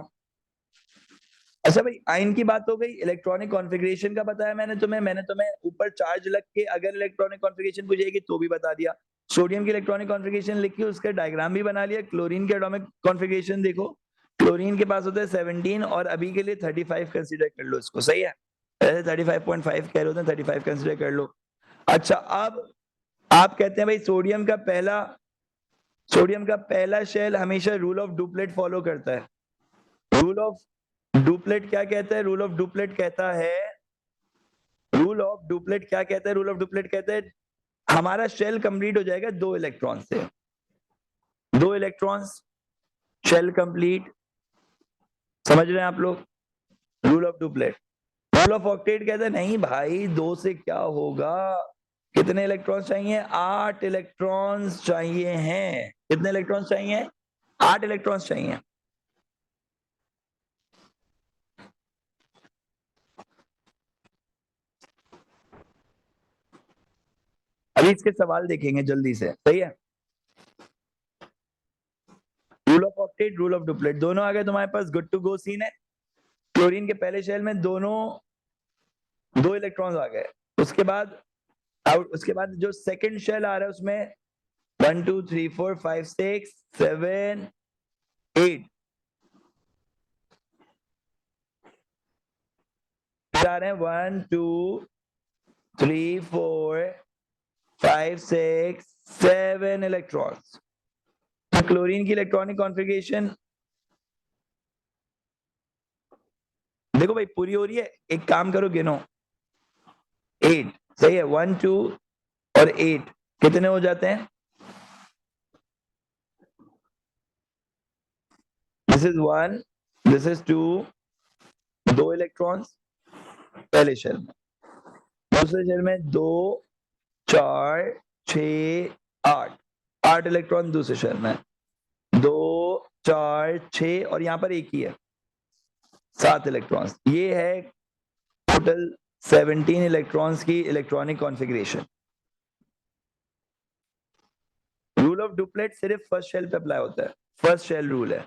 Speaker 1: अच्छा भाई, आयन की बात हो गई, इलेक्ट्रॉनिक कॉन्फ़िगरेशन का बताया मैंने तुम्हें ऊपर चार्ज लग के अगर इलेक्ट्रॉनिक कॉन्फ़िगरेशन पूछेगी तो भी बता दिया। सोडियम की इलेक्ट्रॉनिक कॉन्फ़िगरेशन लिखी, उसका डायग्राम भी बना लिया। क्लोरीन के एटॉमिक कॉन्फ़िगरेशन देखो, क्लोरीन के पास होता है 17 और अभी के लिए 35 कंसीडर कर लो इसको, सही है? ऐसे 35.5 कह रहे होते हैं, 35 कंसीडर कर लो। अच्छा, अब आप कहते हैं भाई सोडियम का पहला शेल हमेशा रूल ऑफ डुप्लेट फॉलो करता है। रूल ऑफ डुप्लेट क्या कहता है? रूल ऑफ डुप्लेट कहता है, रूल ऑफ डुप्लेट कहता है हमारा शेल कंप्लीट हो जाएगा 2 इलेक्ट्रॉन से। 2 इलेक्ट्रॉन्स, शेल कंप्लीट। समझ रहे हैं आप लोग? Rule of duplet. Rule of octet कहता है नहीं भाई, 2 से क्या होगा, कितने इलेक्ट्रॉन्स चाहिए? 8 इलेक्ट्रॉन्स चाहिए हैं। कितने इलेक्ट्रॉन्स चाहिए? 8 इलेक्ट्रॉन्स चाहिए। अभी इसके सवाल देखेंगे जल्दी से, सही है? Rule of octet, rule of duplet दोनों आ गए तुम्हारे पास, गुड टू गो सीन है। क्लोरीन के पहले शेल में दोनों 2 इलेक्ट्रॉन्स आ गए। उसके बाद जो सेकंड शेल आ रहा है उसमें 1 2 3 4 5 6 7 8 आ रहे हैं, 1 2 3 4 5 6 7 इलेक्ट्रॉन्स। तो क्लोरीन की इलेक्ट्रॉनिक कॉन्फ़िगरेशन देखो भाई, पूरी हो रही है। एक काम करो, गिनो 8, सही है? 1 2 और 8 कितने हो जाते हैं? This is 1, this is 2, 2 electrons पहले शेल में, दूसरे शेल में 2 4 6 8, 8 इलेक्ट्रॉन दूसरे शेल में, 2 4 6 और यहां पर एक ही है, 7 इलेक्ट्रॉन्स। ये है टोटल 17 इलेक्ट्रॉन्स की electronic configuration. Rule of duplet सिर्फ फर्स्ट शेल पे अप्लाई होता है, फर्स्ट शेल रूल है।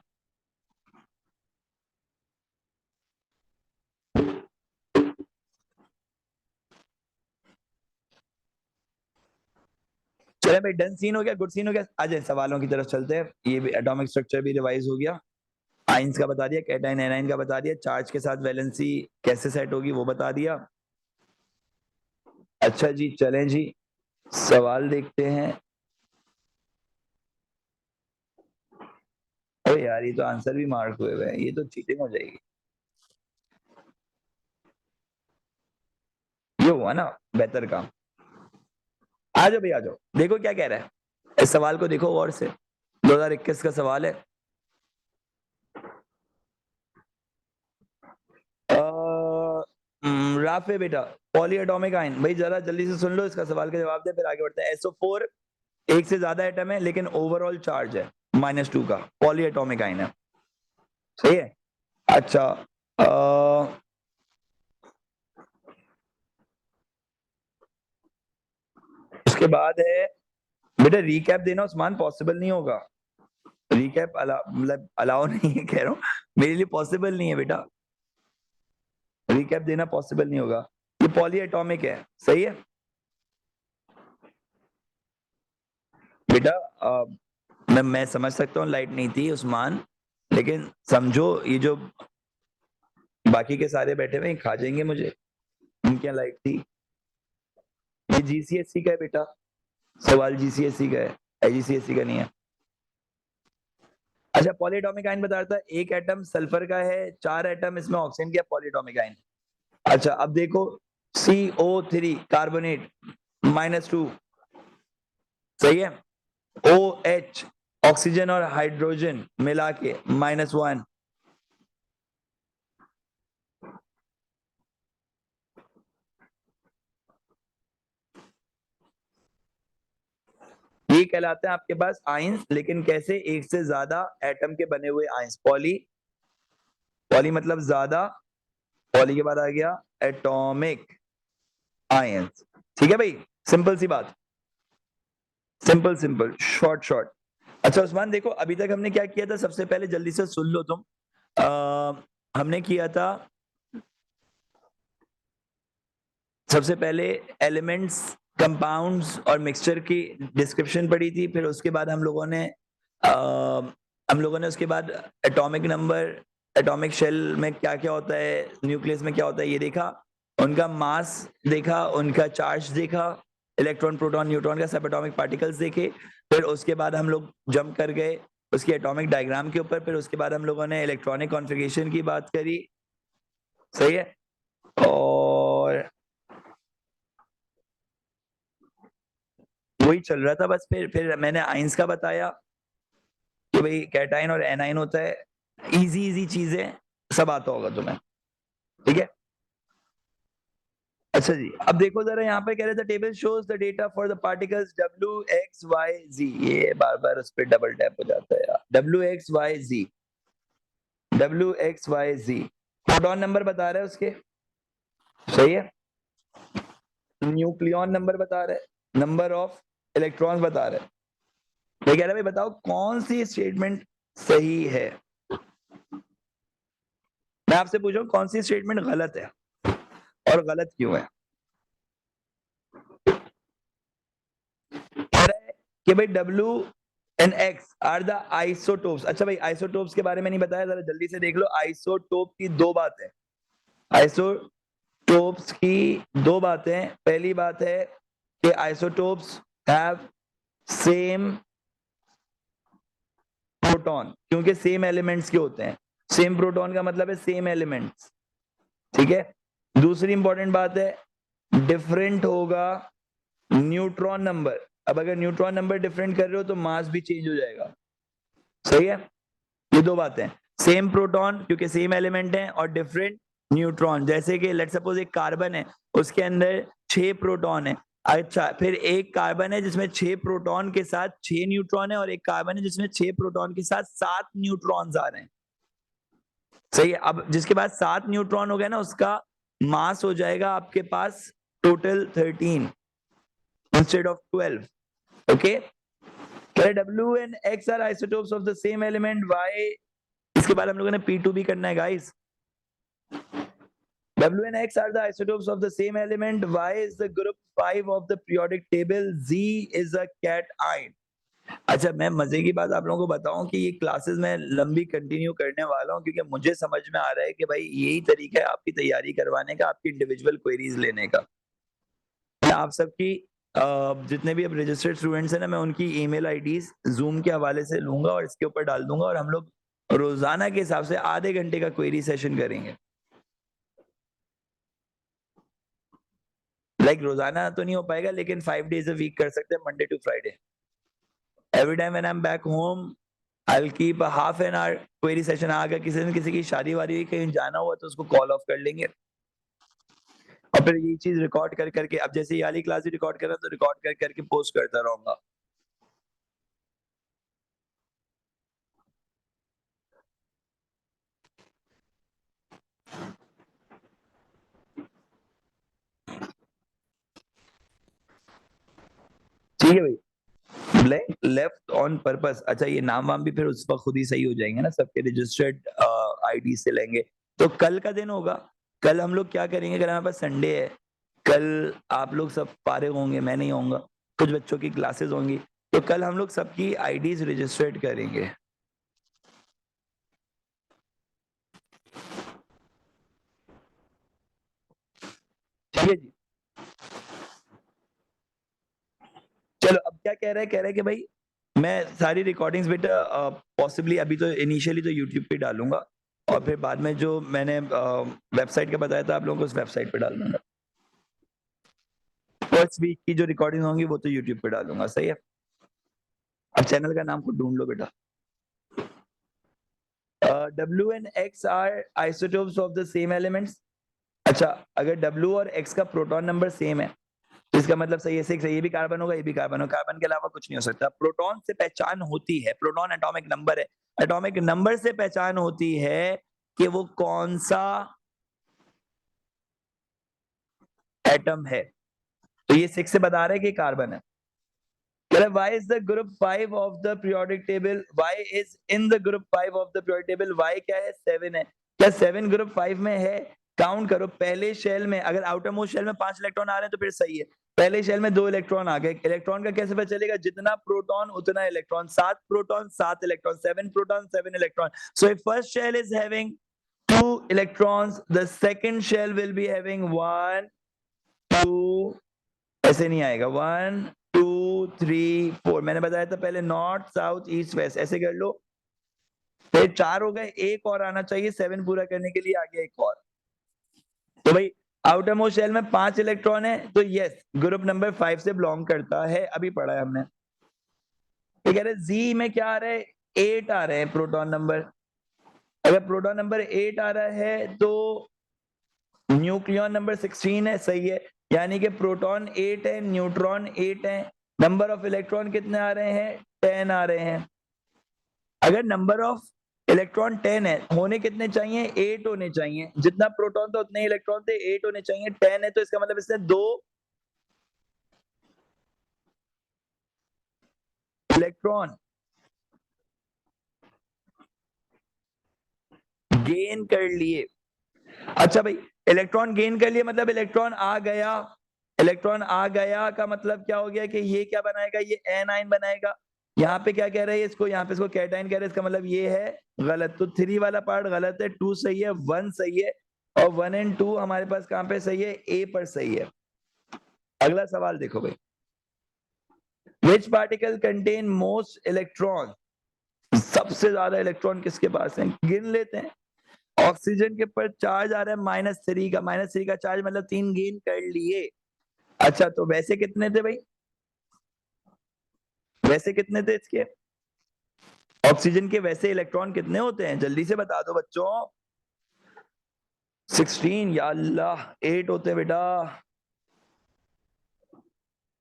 Speaker 1: चले भाई, डन सीन हो गया, गुड सीन हो गया। आ जाए सवालों की तरफ चलते हैं। ये भी एटॉमिक स्ट्रक्चर भी रिवाइज हो गया, आइंस का बता दिया, कैटाइन एनाइन का बता दिया, चार्ज के साथ वैलेंसी कैसे सेट होगी वो बता दिया। अच्छा जी, चलें जी, सवाल देखते हैं। अरे यार, ये तो आंसर भी मार्क हुए हुए हैं, ये तो चीटिंग हो जाएगी। ये हुआ ना बेहतर काम। आ जाओ भाई, आ जाओ, देखो क्या कह रहा है। इस सवाल को देखो गौर से, 2021 का सवाल है। राफे बेटा, पॉली एटॉमिक आयन, भाई जरा जल्दी से सुन लो, इसका सवाल का जवाब दे, फिर आगे बढ़ते हैं। SO4 एक से ज्यादा एटम है लेकिन ओवरऑल चार्ज है -2 का, पॉली एटॉमिक आयन है, सही है? अच्छा, उसके बाद है बेटा, रिकैप देना उस्मान पॉसिबल नहीं होगा। रिकैप मतलब अलाउ नहीं है, कह रहा हूँ मेरे लिए पॉसिबल नहीं है बेटा, रिकैप देना पॉसिबल नहीं होगा। ये पॉली एटॉमिक है, सही है बेटा? मैं समझ सकता हूँ लाइट नहीं थी उस्मान, लेकिन समझो ये जो बाकी के सारे बैठे हुए खा जाएंगे मुझे, इनकी लाइट थी। ये GCSE का है बेटा, सवाल GCSE का है, IGCSE का नहीं है। अच्छा, पॉलीएटॉमिक आयन बता रहा था, एक एटम सल्फर का है, 4 एटम इसमें ऑक्सीजन का, पॉलीएटॉमिक आयन। अच्छा, अब देखो, CO3 कार्बोनेट -2, सही है? OH ऑक्सीजन और हाइड्रोजन मिला के -1, ये कहलाते हैं आपके पास आयंस, लेकिन कैसे? एक से ज्यादा एटम के बने हुए आयंस। पॉली, पॉली मतलब ज्यादा, पॉली के बाद आ गया एटॉमिक आयंस। ठीक है भाई, सिंपल सी बात, सिंपल सिंपल, शॉर्ट शॉर्ट। अच्छा उस्मान देखो, अभी तक हमने क्या किया था, सबसे पहले जल्दी से सुन लो तुम। हमने किया था सबसे पहले एलिमेंट्स, कंपाउंड्स और मिक्सचर की डिस्क्रिप्शन पढ़ी थी। फिर उसके बाद हम लोगों ने उसके बाद एटॉमिक नंबर, एटॉमिक शेल में क्या क्या होता है, न्यूक्लियस में क्या होता है ये देखा, उनका मास देखा, उनका चार्ज देखा, इलेक्ट्रॉन प्रोटॉन न्यूट्रॉन का सब एटॉमिक पार्टिकल्स देखे। फिर उसके बाद हम लोग जंप कर गए उसकी एटॉमिक डायग्राम के ऊपर। फिर उसके बाद हम लोगों ने इलेक्ट्रॉनिक कॉन्फ़िगरेशन की बात करी, सही है। और वही चल रहा था बस। फिर मैंने आइंस का बताया कि भाई कैटाइन और एनाइन होता है। इजी इजी चीजें, सब आता होगा तुम्हें, ठीक है। अच्छा जी, अब देखो जरा यहाँ पे कह रहे थे table shows the data for the particles W X Y Z। ये बार बार उस पर डबल टैप हो जाता है यार। W X Y Z, W X Y Z, proton number बता रहा है उसके, सही है। न्यूक्लियॉन नंबर बता रहा है, नंबर ऑफ इलेक्ट्रॉन्स बता रहा है। ये कह रहा है भाई बताओ कौन सी स्टेटमेंट सही है। मैं आपसे पूछ रहा हूँ कौन सी स्टेटमेंट गलत है और गलत क्यों है। कह रहा है कि भाई W and X are the isotopes. अच्छा भाई आइसोटोप्स के बारे में नहीं बताया, जरा जल्दी से देख लो। आइसोटोप की दो बातें, आइसोटोप्स की दो बातें। पहली बात है कि आइसोटोप्स हैव सेम प्रोटॉन, क्योंकि सेम एलिमेंट्स के होते हैं। सेम प्रोटॉन का मतलब है सेम एलिमेंट्स, ठीक है। दूसरी इंपॉर्टेंट बात है डिफरेंट होगा न्यूट्रॉन नंबर। अब अगर न्यूट्रॉन नंबर डिफरेंट कर रहे हो तो मास भी चेंज हो जाएगा, सही है। ये दो बातें, सेम प्रोटॉन क्योंकि सेम एलिमेंट है, और डिफरेंट न्यूट्रॉन। जैसे कि लेट सपोज एक कार्बन है, उसके अंदर 6 प्रोटॉन है। अच्छा फिर एक कार्बन है जिसमें 6 प्रोटॉन के साथ 6 न्यूट्रॉन है, और एक कार्बन है जिसमें 6 प्रोटॉन के साथ 7 न्यूट्रॉन्स आ रहे हैं, सही है। अब जिसके पास 7 न्यूट्रॉन हो गया ना, उसका मास हो जाएगा आपके पास total 13 instead of 12, okay. W and X are isotopes of the same element, Y। इसके बाद हम लोगों ने P2 भी करना है guys. W and X are the isotopes of the same element, Y is the group 5 of the periodic table, Z is a cation। अच्छा मैं मजे की बात आप लोगों को बताऊं कि ये क्लासेस मैं लंबी कंटिन्यू करने वाला हूं, क्योंकि मुझे समझ में आ रहा है कि भाई यही तरीका है आपकी तैयारी करवाने का, आपकी इंडिविजुअल क्वेरीज लेने का। मैं आप सबकी जितने भी अब रजिस्टर्ड स्टूडेंट्स हैं ना, मैं उनकी ईमेल आईडीज जूम के हवाले से लूंगा और इसके ऊपर डाल दूंगा, और हम लोग रोजाना के हिसाब से आधे घंटे का क्वेरी सेशन करेंगे। लाइक रोजाना तो नहीं हो पाएगा, लेकिन 5 डेज अ वीक कर सकते हैं, Monday to Friday. Every time when I am back home I will keep half an hour query session. अगर किसी न किसी की शादी वादी हुई, कहीं जाना हुआ तो उसको कॉल ऑफ कर लेंगे, और फिर ये चीज रिकॉर्ड कर करके, अब जैसे ये वाली क्लास भी रिकॉर्ड कर रहा तो रिकॉर्ड कर करके पोस्ट करता रहूंगा। ठीक है भाई, लेफ्ट ऑन पर्पस। अच्छा ये नाम वाम भी फिर उस वक्त खुद ही सही हो जाएंगे ना, सबके रजिस्टर्ड आईडी से लेंगे। तो कल का दिन होगा, कल हम लोग क्या करेंगे, कल हमारे पास संडे है, कल आप लोग सब फारिग होंगे, मैं नहीं होऊंगा, कुछ बच्चों की क्लासेस होंगी, तो कल हम लोग सबकी आईडीज रजिस्टर्ड करेंगे। ठीक है जी। चलो अब क्या कह रहा है, कह रहा है कि भाई मैं सारी रिकॉर्डिंग्स बेटा पॉसिबली अभी तो इनिशियली तो यूट्यूब पे डालूंगा, और फिर बाद में जो मैंने वेबसाइट का बताया था आप लोगों को, उस वेबसाइट पे डाल दूंगा। फर्स्ट वीक की जो रिकॉर्डिंग होंगी वो तो यूट्यूब पे डालूंगा, सही है। अब चैनल का नाम को ढूंढ लो बेटा। W and X are isotopes of the same elements. अच्छा अगर W और X का प्रोटॉन नंबर सेम है इसका मतलब सही है 6 है, ये भी कार्बन होगा, ये भी कार्बन होगा, कार्बन के अलावा कुछ नहीं हो सकता। प्रोटॉन से पहचान होती है, प्रोटॉन एटॉमिक नंबर है, एटॉमिक नंबर से पहचान होती है कि वो कौन सा एटम है। तो ये 6 से बता रहा है कि कार्बन है। Why is the group 5 of the periodic table? Why is in the group 5 of the periodic table? Why क्या है? 7 है। क्या 7 ग्रुप 5 में है? काउंट करो, पहले शेल में अगर आउटर मोस्ट शेल में 5 इलेक्ट्रॉन आ रहे हैं तो फिर सही है। पहले शेल में 2 इलेक्ट्रॉन आ गए। इलेक्ट्रॉन का कैसे पता चलेगा? जितना प्रोटॉन उतना electron, 7 proton 7 electron, 7 proton 7 electron. So if first shell is having 2 electrons, the second shell will be having 1 2, ऐसे नहीं आएगा, 1 2 3 4। मैंने बताया था पहले नॉर्थ साउथ ईस्ट वेस्ट, ऐसे कर लो। फिर 4 हो गए, एक और आना चाहिए 7 पूरा करने के लिए, आ गया एक और। तो भाई आउटर मोस्ट शेल में 5 इलेक्ट्रॉन है, तो यस ग्रुप नंबर 5 से बिलोंग करता है, अभी पढ़ा है हमने। ये कह रहे जी में क्या आ रहा है? 8 आ रहे हैं प्रोटॉन नंबर। अगर प्रोटॉन नंबर 8 आ रहा है तो न्यूक्लियन नंबर 16 है, सही है। यानी कि प्रोटॉन 8 है, न्यूट्रॉन 8 है। नंबर ऑफ इलेक्ट्रॉन कितने आ रहे हैं? 10 आ रहे हैं। अगर नंबर ऑफ इलेक्ट्रॉन 10 है, होने कितने चाहिए? 8 होने चाहिए। जितना प्रोटॉन था उतने इलेक्ट्रॉन थे, 8 होने चाहिए। 10 है तो इसका मतलब इसने 2 इलेक्ट्रॉन गेन कर लिए। अच्छा भाई, इलेक्ट्रॉन गेन कर लिए मतलब इलेक्ट्रॉन आ गया। इलेक्ट्रॉन आ गया का मतलब क्या हो गया कि ये क्या बनाएगा? ये एनाइन बनाएगा। यहाँ पे क्या कह रहा है इसको? यहाँ पे इसको कैटाइन कह रहे हैं, इसका मतलब ये है गलत। तो 3 वाला पार्ट गलत है, 2 सही है, 1 सही है, और 1 एंड 2 हमारे पास कहाँ पे सही है? ए पर सही है। अगला सवाल देखो भाई, which particle contain most electron? सबसे ज्यादा इलेक्ट्रॉन किसके पास है? गिन लेते हैं। ऑक्सीजन के ऊपर चार्ज आ रहा है -3 का, -3 का चार्ज मतलब 3 गेन कर लिए। अच्छा तो वैसे कितने थे भाई? वैसे कितने थे इसके? ऑक्सीजन के वैसे इलेक्ट्रॉन कितने होते हैं? जल्दी से बता दो बच्चों। 16, या अल्लाह 8 होते हैं बेटा।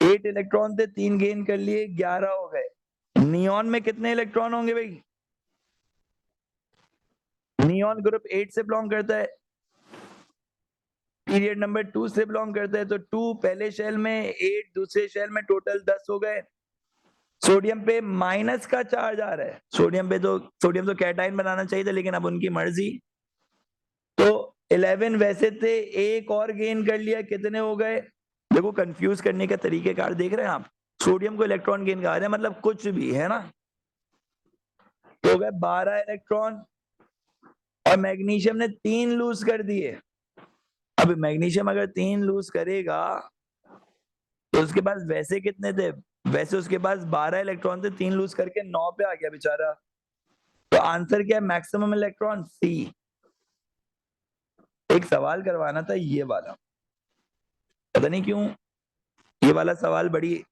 Speaker 1: 8 इलेक्ट्रॉन थे, 3 गेन कर लिए, 11 हो गए। नियॉन में कितने इलेक्ट्रॉन होंगे भाई? नियॉन ग्रुप 8 से बिलोंग करता है, पीरियड नंबर 2 से बिलोंग करता है। तो 2 पहले शेल में, 8 दूसरे शेल में, टोटल 10 हो गए। सोडियम पे माइनस का चार्ज आ रहा है। सोडियम तो कैटाइन बनाना चाहिए था, लेकिन अब उनकी मर्जी। तो 11 वैसे थे, एक और गेन कर लिया, कितने हो गए? देखो कंफ्यूज करने का तरीकेकार देख रहे हैं आप। सोडियम को इलेक्ट्रॉन गेन कहा जाए मतलब कुछ भी है ना। तो हो गए 12 इलेक्ट्रॉन, और मैग्नीशियम ने 3 लूज कर दिए। अब मैग्नीशियम अगर 3 लूज करेगा तो उसके पास वैसे कितने थे? वैसे उसके पास 12 इलेक्ट्रॉन थे, 3 लूज करके 9 पे आ गया बेचारा। तो आंसर क्या है? मैक्सिमम इलेक्ट्रॉन, सी। एक सवाल करवाना था ये वाला, पता नहीं क्यों ये वाला सवाल बड़ी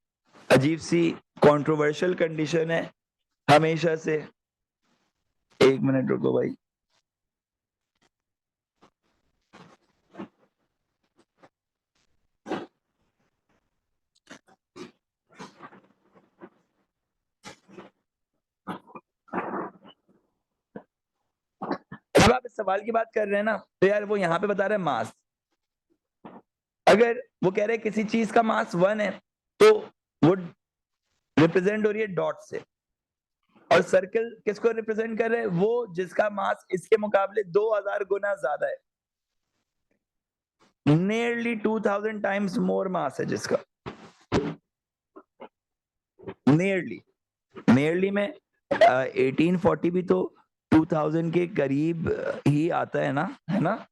Speaker 1: अजीब सी कंट्रोवर्शियल कंडीशन है हमेशा से। 1 मिनट रुको भाई। जब आप इस सवाल की बात कर रहे हैं ना, तो यार वो यहाँ पे बता रहे हैं मास। अगर वो कह रहे हैं किसी चीज का मास 1 है तो वो रिप्रेजेंट हो रही है डॉट से, और सर्कल किसको रिप्रेजेंट कर रहे हैं? वो जिसका मास इसके मुकाबले 2000 गुना ज्यादा है। नियरली 2000 टाइम्स मोर मास है जिसका। नियरली नियरली में 1840 भी तो 2000 के करीब ही आता है ना, है ना?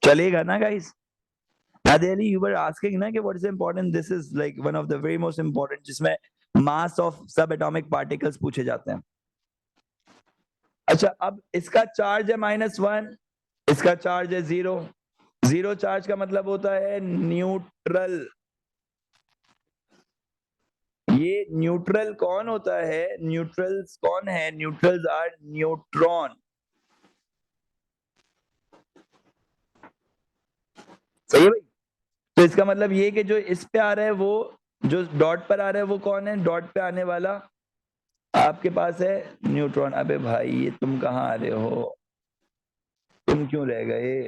Speaker 1: चलेगा ना guys? Adeli, you were asking ना कि what is important? This is like one of the very most important, जिसमें mass of subatomic particles पूछे जाते हैं। अच्छा अब इसका चार्ज है -1, इसका चार्ज है 0। 0 चार्ज का मतलब होता है न्यूट्रल। ये न्यूट्रल कौन होता है? न्यूट्रल्स कौन है? Neutrals are neutron. सही है भाई? तो इसका मतलब ये कि जो इस पे आ रहा है वो, जो डॉट पर आ रहा है वो कौन है? डॉट पे आने वाला आपके पास है न्यूट्रॉन। अबे भाई ये तुम कहाँ आ रहे हो, तुम क्यों रह गए?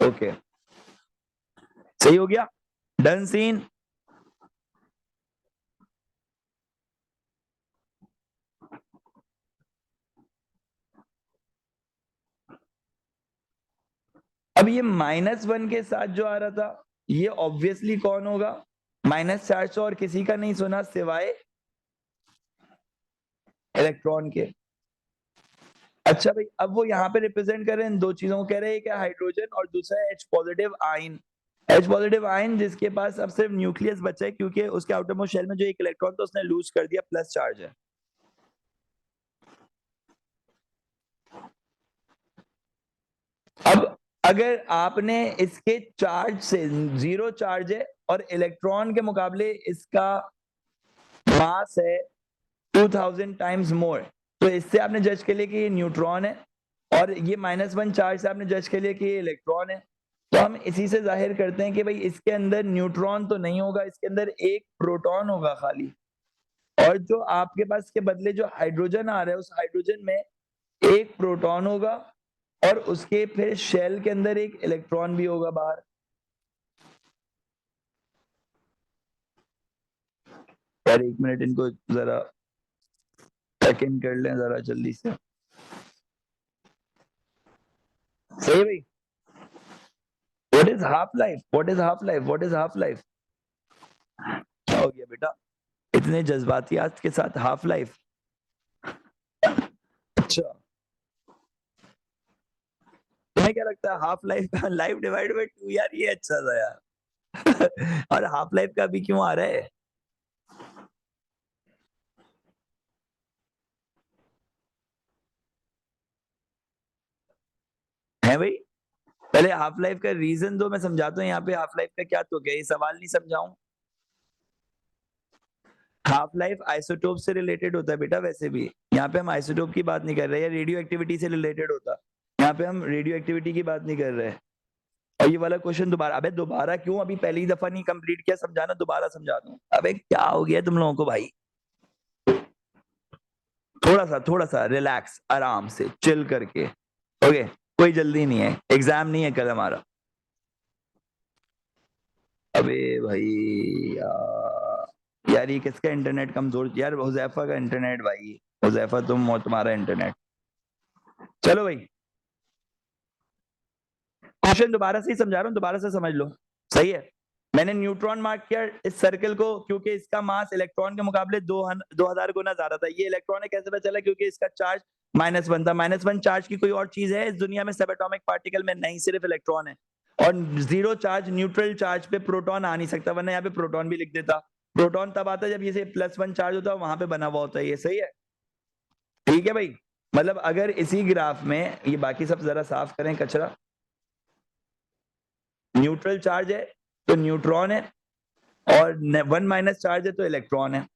Speaker 1: ओके, सही हो गया, डन सीन। अब ये -1 के साथ जो आ रहा था, ये ऑब्वियसली कौन होगा? -400 और किसी का नहीं सुना सिवाय इलेक्ट्रॉन के। अच्छा भाई, अब वो यहाँ पे रिप्रेजेंट कर रहे हैं दो चीजों को, कह रहे हैं कि हाइड्रोजन और दूसरा H positive ion. H positive ion जिसके पास अब सिर्फ न्यूक्लियस बचा है, क्योंकि उसके आउटरमोस्ट शेल में जो एक इलेक्ट्रॉन था उसने लूज कर दिया, प्लस चार्ज है। अब अगर आपने इसके चार्ज से, 0 चार्ज है और इलेक्ट्रॉन के मुकाबले इसका मास है 2000 टाइम्स मोर, तो इससे आपने जज कर लिया कि ये न्यूट्रॉन है, और ये -1 चार्ज से आपने जज कर लिया कि ये इलेक्ट्रॉन है। तो हम इसी से जाहिर करते हैं कि भाई इसके अंदर न्यूट्रॉन तो नहीं होगा, इसके अंदर एक प्रोटॉन होगा खाली, और जो आपके पास के बदले जो हाइड्रोजन आ रहा है उस हाइड्रोजन में एक प्रोटॉन होगा, और उसके फिर शेल के अंदर एक इलेक्ट्रॉन भी होगा बाहर। यार एक मिनट, इनको जरा चेक इन कर लें जरा जल्दी से। सही भाई, what is half life, what is half life, what is half life? क्या हो गया बेटा, इतने जज्बातियात के साथ हाफ लाइफ? अच्छा, तुम्हें क्या लगता है हाफ लाइफ का लाइफ डिवाइड बाय 2? यार ये अच्छा था यार। और हाफ लाइफ का भी क्यों आ रहा है भाई? पहले हाफ लाइफ का रीजन दो, मैं समझाता हूँ यहाँ पे हाफ लाइफ का क्या तो क्या, ये सवाल नहीं समझाऊं? हाफ लाइफ आइसोटोप से रिलेटेड होता है बेटा, वैसे भी यहाँ पे हम आइसोटोप की बात नहीं कर रहे हैं, रेडियो एक्टिविटी से रिलेटेड होता है। यहाँ पे हम रेडियो एक्टिविटी की बात नहीं कर रहे हैं। और ये वाला क्वेश्चन दोबारा, अबे दोबारा क्यों, अभी पहली दफा नहीं कंप्लीट किया, समझाना दोबारा समझा दूं। अबे क्या हो गया तुम लोगों को भाई? थोड़ा सा रिलैक्स, आराम से चिल करके। ओके, कोई जल्दी नहीं है, एग्जाम नहीं है कल हमारा। अबे भाई, यार ये किसका इंटरनेट कमजोर? यार हुजैफा का इंटरनेट भाई, हुजैफा तुम और तुम्हारा इंटरनेट। चलो भाई, क्वेश्चन दोबारा से ही समझा रहा हूँ, दोबारा से समझ लो। सही है, मैंने न्यूट्रॉन मार्क किया इस सर्कल को क्योंकि इसका मास इलेक्ट्रॉन के मुकाबले 2000 गुना ज्यादा था। ये इलेक्ट्रॉन है, कैसे पता चला? क्योंकि इसका चार्ज -1 था। -1 चार्ज की कोई और चीज है इस दुनिया में सब एटॉमिक पार्टिकल में? नहीं, सिर्फ इलेक्ट्रॉन है। और 0 चार्ज, न्यूट्रल चार्ज पे प्रोटॉन आ नहीं सकता, वरना यहाँ पे प्रोटॉन भी लिख देता। प्रोटॉन तब आता है जब ये +1 चार्ज होता है, वहां पे बना हुआ होता है ये। सही है, ठीक है भाई। मतलब अगर इसी ग्राफ में ये बाकी सब जरा साफ करें कचरा, न्यूट्रल चार्ज है तो न्यूट्रॉन है, और 1 माइनस चार्ज है तो इलेक्ट्रॉन है।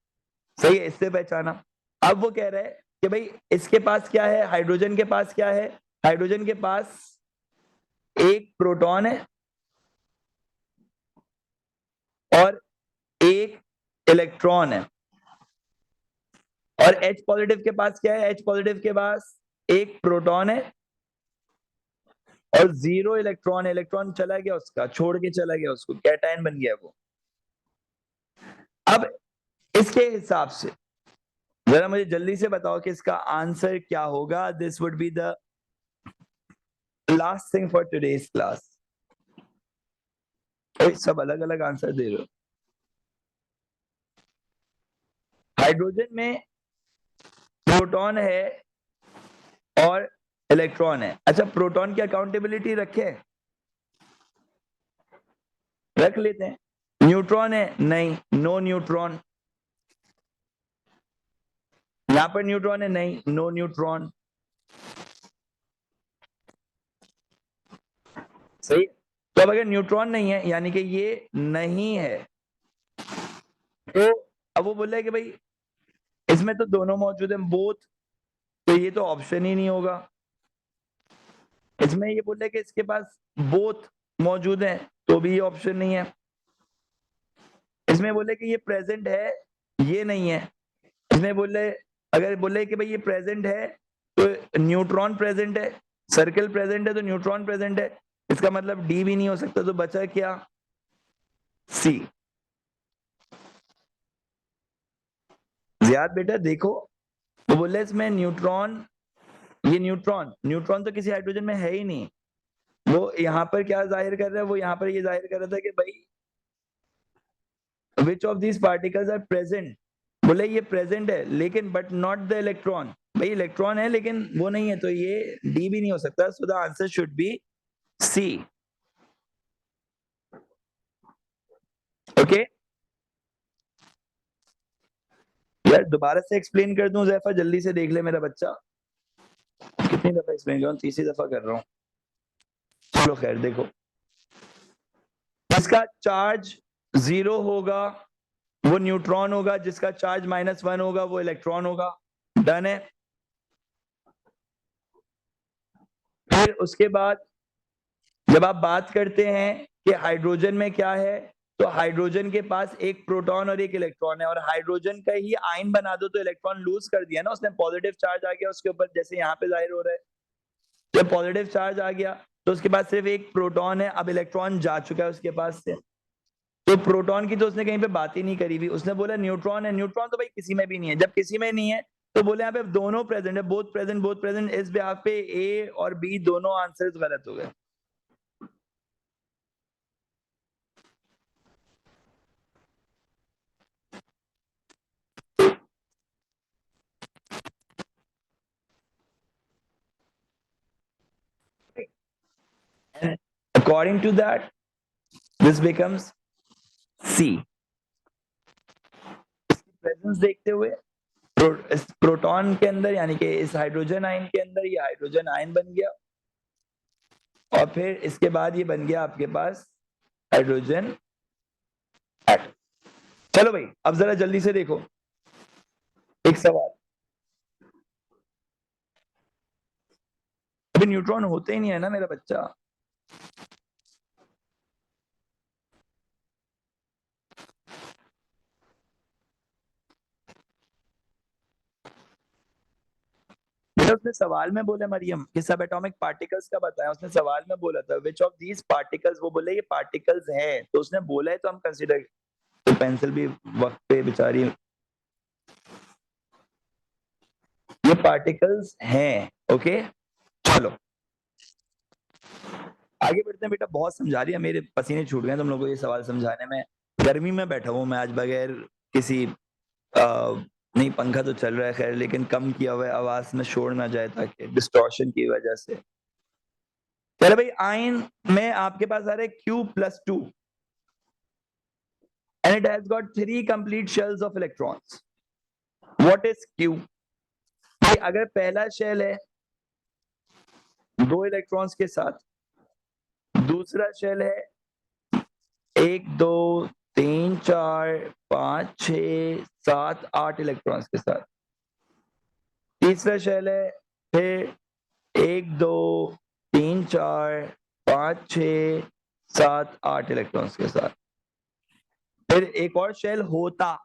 Speaker 1: सही है, इससे पहचाना। अब वो कह रहे हैं कि भाई इसके पास क्या है, हाइड्रोजन के पास क्या है? हाइड्रोजन के पास एक प्रोटॉन है और एक इलेक्ट्रॉन है। और H पॉजिटिव के पास क्या है? H पॉजिटिव के पास एक प्रोटॉन है और 0 इलेक्ट्रॉन है। इलेक्ट्रॉन चला गया उसका, छोड़ के चला गया उसको, कैटायन बन गया वो। अब इसके हिसाब से जरा मुझे जल्दी से बताओ कि इसका आंसर क्या होगा। This would be the last thing for today's class. सब अलग अलग आंसर दे रहे हो। हाइड्रोजन में प्रोटॉन है और इलेक्ट्रॉन है। अच्छा, प्रोटॉन की अकाउंटेबिलिटी रखे, रख लेते हैं। न्यूट्रॉन है? नहीं, नो न्यूट्रॉन। यहां पर न्यूट्रॉन है? नहीं, नो न्यूट्रॉन। सही। तो अब अगर न्यूट्रॉन नहीं है यानी कि ये नहीं है, तो अब वो बोल रहा है कि भाई इसमें तो दोनों मौजूद हैं, बोथ, तो ये तो ऑप्शन ही नहीं होगा। इसमें ये बोल रहा है कि इसके पास बोथ मौजूद हैं, तो भी ये ऑप्शन नहीं है। इसमें बोले कि ये प्रेजेंट है, ये नहीं है। इसमें बोले, अगर बोले कि भाई ये प्रेजेंट है तो न्यूट्रॉन प्रेजेंट है, सर्कल प्रेजेंट है तो न्यूट्रॉन प्रेजेंट है, इसका मतलब डी भी नहीं हो सकता, तो बचा क्या? सी। जियाद बेटा देखो, तो बोले इसमें न्यूट्रॉन, ये न्यूट्रॉन, न्यूट्रॉन तो किसी हाइड्रोजन में है ही नहीं। वो यहाँ पर क्या जाहिर कर रहा है, वो यहाँ पर ये जाहिर कर रहा था कि भाई which of these particles are present, बोले ये प्रेजेंट है लेकिन बट नॉट द इलेक्ट्रॉन, भाई इलेक्ट्रॉन है लेकिन वो नहीं है, तो ये डी भी नहीं हो सकता, so the answer should be C. Okay यार, दोबारा से एक्सप्लेन कर दूं जैफा, जल्दी से देख ले मेरा बच्चा। कितनी दफा एक्सप्लेन कर रहा हूँ? तीसरी दफा कर रहा हूँ। चलो खैर देखो, जिसका चार्ज 0 होगा वो न्यूट्रॉन होगा, जिसका चार्ज -1 होगा वो इलेक्ट्रॉन होगा। डन है। फिर उसके बाद जब आप बात करते हैं कि हाइड्रोजन में क्या है, तो हाइड्रोजन के पास एक प्रोटॉन और एक इलेक्ट्रॉन है, और हाइड्रोजन का ही आयन बना दो तो इलेक्ट्रॉन लूज कर दिया ना उसने, पॉजिटिव चार्ज आ गया उसके ऊपर, जैसे यहाँ पे जाहिर हो रहा है। जब पॉजिटिव चार्ज आ गया तो उसके पास सिर्फ एक प्रोटॉन है, अब इलेक्ट्रॉन जा चुका है उसके पास से, तो प्रोटॉन की तो उसने कहीं पे बात ही नहीं करी हुई, उसने बोला न्यूट्रॉन है। न्यूट्रॉन तो भाई किसी में भी नहीं है, जब किसी में नहीं है तो बोले यहाँ पे दोनों प्रेजेंट है, बोथ प्रेजेंट, बोथ प्रेजेंट, इस बिहाफ पे ए और बी दोनों आंसर्स गलत हो गए। According to that, this becomes C. इसकी प्रेजेंस देखते हुए इस प्रोटॉन के अंदर, यानी कि इस हाइड्रोजन आयन के अंदर ये हाइड्रोजन आयन बन गया, और फिर इसके बाद ये बन गया आपके पास हाइड्रोजन एटम। चलो भाई, अब जरा जल्दी से देखो एक सवाल। अभी न्यूट्रॉन होते ही नहीं है ना मेरा बच्चा। बेटा उसने सवाल में बोला मरियम कि सब एटॉमिक पार्टिकल्स का बताया, उसने सवाल में बोला था विच ऑफ दीज पार्टिकल्स, वो बोले ये पार्टिकल्स हैं, तो उसने बोला है तो हम कंसीडर, तो पेंसिल भी वक्त पे बेचारी, ये पार्टिकल्स हैं। ओके चलो आगे बढ़ते हैं बेटा, बहुत समझा रही है, मेरे पसीने छूट गए तुम लोगों को ये सवाल समझाने में। गर्मी में बैठा हूँ मैं आज बगैर किसी नहीं, पंखा तो चल रहा है खैर, लेकिन कम किया हुआ है, आवाज में शोर ना जाए ताकि डिस्टॉर्शन की वजह से। चलो भाई, आयन में आपके पास आ रहा है Q+2 and it has got 3 complete shells of electrons. What is Q? भाई अगर पहला शेल है 2 इलेक्ट्रॉन्स के साथ, दूसरा शेल है 1 2 3 4 5 6 7 8 इलेक्ट्रॉन्स के साथ, तीसरा शेल है फिर 1 2 3 4 5 6 7 8 इलेक्ट्रॉन्स के साथ, फिर एक और शेल होता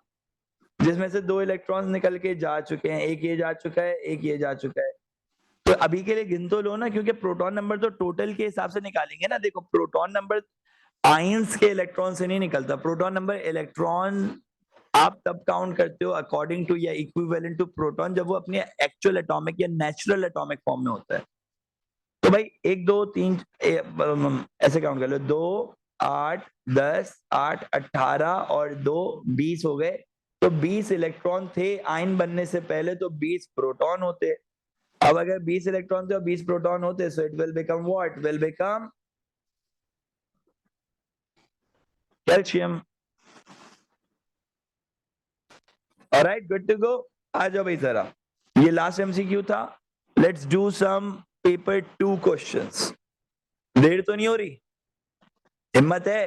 Speaker 1: जिसमें से 2 इलेक्ट्रॉन्स निकल के जा चुके हैं, एक ये जा चुका है, एक ये जा चुका है। तो अभी के लिए गिन तो लो ना, क्योंकि प्रोटॉन नंबर तो टोटल के हिसाब से निकालेंगे ना। देखो प्रोटॉन नंबर आयंस के इलेक्ट्रॉन से नहीं निकलता, प्रोटॉन नंबर इलेक्ट्रॉन आप तब काउंट करते हो अकॉर्डिंग टू या इक्विवेलेंट टू प्रोटॉन जब वो अपने एक्चुअल एटॉमिक या नेचुरल एटॉमिक फॉर्म में होता है। तो भाई 1 2 3 ऐसे काउंट कर लो, 2 8 10 8 18 और 2 20 हो गए। तो 20 इलेक्ट्रॉन थे आयन बनने से पहले, तो 20 प्रोटॉन होते। अब अगर 20 इलेक्ट्रॉन थे और 20 प्रोटॉन होते, so it will become what, will become calcium. Alright, good to go. आ जाओ भाई जरा, ये लास्ट एमसीक्यू था। Let's do some paper 2 questions. देर तो नहीं हो रही? हिम्मत है?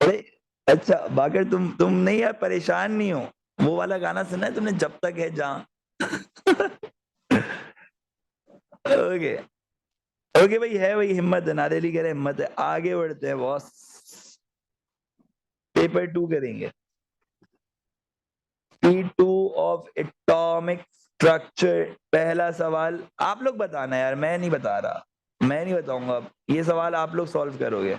Speaker 1: अरे अच्छा बाकर, तुम नहीं यार, परेशान नहीं हो? वो वाला गाना सुना है तुमने, जब तक है जहां? ओके ओके भाई, है वही हिम्मत है, नारेली कह रहे हिम्मत है। आगे बढ़ते हैं बॉस, पेपर 2 करेंगे। P2 of atomic structure. पहला सवाल आप लोग बताना यार, मैं नहीं बता रहा, मैं नहीं बताऊंगा। ये सवाल आप लोग सॉल्व करोगे।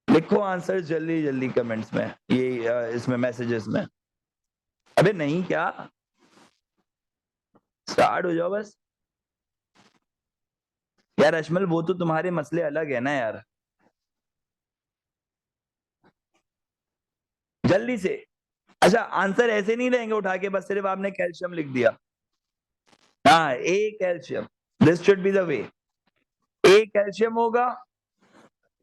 Speaker 1: लिखो आंसर जल्दी जल्दी कमेंट्स में, ये इसमें मैसेजेस में। अबे नहीं क्या, स्टार्ट हो जाओ बस। यार अशमल, वो तो तुम्हारे मसले अलग है ना यार, जल्दी से। अच्छा, आंसर ऐसे नहीं रहेंगे उठा के, बस सिर्फ आपने कैल्शियम लिख दिया। हाँ, ए calcium, this should be the way. A calcium होगा।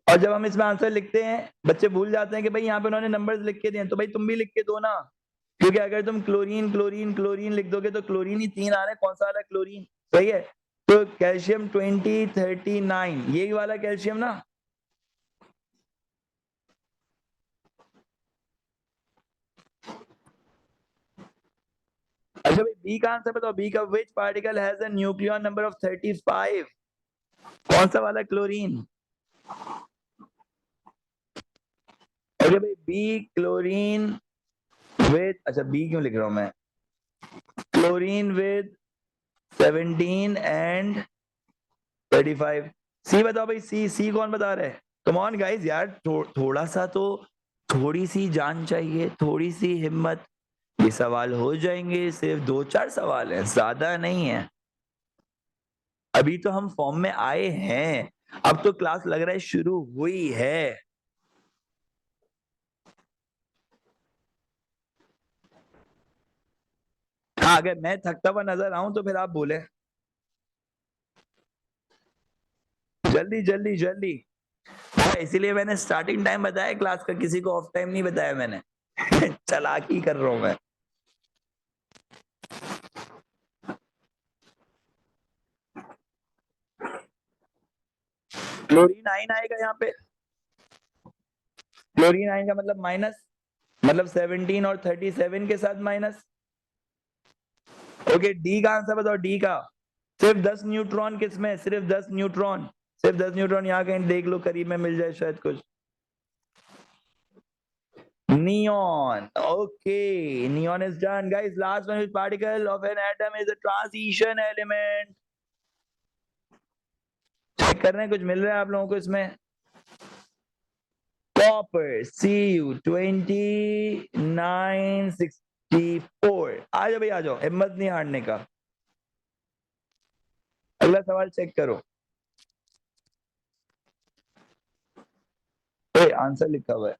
Speaker 1: और जब हम इसमें आंसर लिखते हैं, बच्चे भूल जाते हैं कि भाई यहाँ पे उन्होंने नंबर्स लिख के दिए, तो भाई तुम भी लिख के दो ना। क्योंकि अगर तुम क्लोरीन क्लोरीन क्लोरीन लिख दोगे तो क्लोरीन ही 3 आ रहा है, कौन सा आ रहा है क्लोरीन, सही है। तो कैल्शियम 2039, ये वाला कैल्शियम ना। अच्छा भाई, बी का आंसर बताओ। बी का which particle has a nucleon number of 35? कौन सा वाला क्लोरीन? अरे भाई, बी क्लोरीन विद, अच्छा बी क्यों लिख रहा हूं मैं, क्लोरीन विद 17 एंड 35। सी बताओ भाई, सी, सी कौन बता रहा है? कम ऑन गाइस यार, थोड़ा सा तो, थोड़ी सी जान चाहिए, थोड़ी सी हिम्मत। ये सवाल हो जाएंगे, सिर्फ 2-4 सवाल है, ज्यादा नहीं है। अभी तो हम फॉर्म में आए हैं, अब तो क्लास लग रहा है शुरू हुई है। हाँ, अगर मैं थकता हुआ नजर आऊं तो फिर आप बोले। जल्दी जल्दी जल्दी। हाँ, इसीलिए मैंने स्टार्टिंग टाइम बताया क्लास का, किसी को ऑफ टाइम नहीं बताया मैंने। चालाकी कर रहा हूं मैं। क्लोरीन आइन आएगा यहाँ पे। क्लोरीन आइन का मतलब माइनस, मतलब 17 और 37 के साथ माइनस। ओके, डी का आंसर बताओ। डी का सिर्फ 10 न्यूट्रॉन किसमें, सिर्फ 10 न्यूट्रॉन, सिर्फ 10 न्यूट्रॉन। यहाँ कहीं देख लो, करीब में मिल जाए शायद कुछ। Neon. Okay, neon is done, guys. Last one, which particle of an atom is a transition element? Check कर रहे हैं, कुछ मिल रहा है आप लोगों को इसमें? Copper, Cu2964। आ जाओ भाई, आ जाओ, हिम्मत नहीं हारने का। अगला सवाल चेक करो। आंसर लिखा हुआ है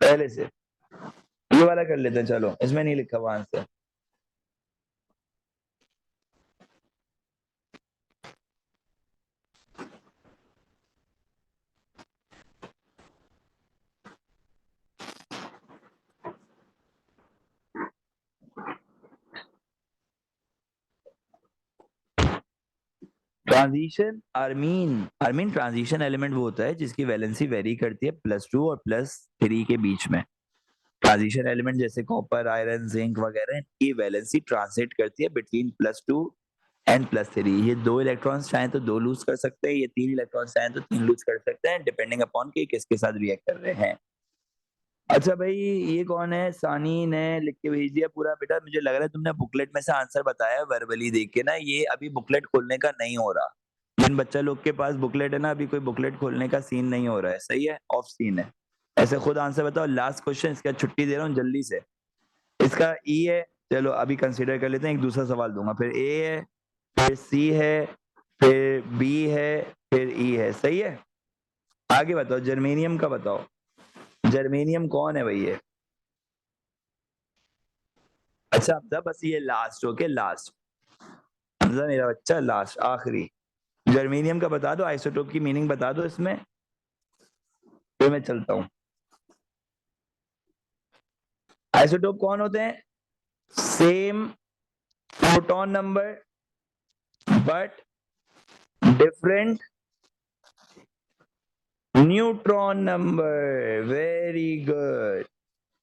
Speaker 1: पहले से। ये वाला कर लेते हैं, चलो, इसमें नहीं लिखा हुआ आंसर। ट्रांजिशन आर्मीन, आर्मीन ट्रांजिशन एलिमेंट वो होता है जिसकी वैलेंसी वेरी करती है +2 और +3 के बीच में। ट्रांजिशन एलिमेंट जैसे कॉपर, आयरन, जिंक वगैरह की वैलेंसी ट्रांसलेट करती है बिटवीन +2 एंड +3। ये 2 इलेक्ट्रॉन्स चाहे तो 2 लूज कर सकते हैं, ये 3 इलेक्ट्रॉन्स चाहे तो 3 लूज कर सकते हैं, डिपेंडिंग अपॉन कि किसके साथ रिएक्ट कर रहे हैं। अच्छा भाई, ये कौन है? सानी ने लिख के भेज दिया पूरा। बेटा मुझे लग रहा है तुमने बुकलेट में से आंसर बताया वर्बली देख के ना, ये अभी बुकलेट खोलने का नहीं हो रहा। जिन बच्चा लोग के पास बुकलेट है ना, अभी कोई बुकलेट खोलने का सीन नहीं हो रहा है, सही है, ऑफ सीन है। ऐसे खुद आंसर बताओ। लास्ट क्वेश्चन, इसका छुट्टी दे रहा हूँ जल्दी से। इसका ई है, चलो अभी कंसीडर कर लेते हैं, एक दूसरा सवाल दूंगा। फिर ए है, फिर सी है, फिर बी है, फिर ई है, सही है। आगे बताओ, जर्मेनियम का बताओ। जर्मेनियम कौन है भाई ये? अच्छा अब बस ये लास्ट, ओके लास्ट। हमजा मेरा बच्चा, लास्ट आखिरी। जर्मेनियम का बता दो, आइसोटोप की मीनिंग बता दो इसमें, फिर मैं चलता हूँ। आइसोटोप कौन होते हैं? Same proton number but different neutron number. Very good.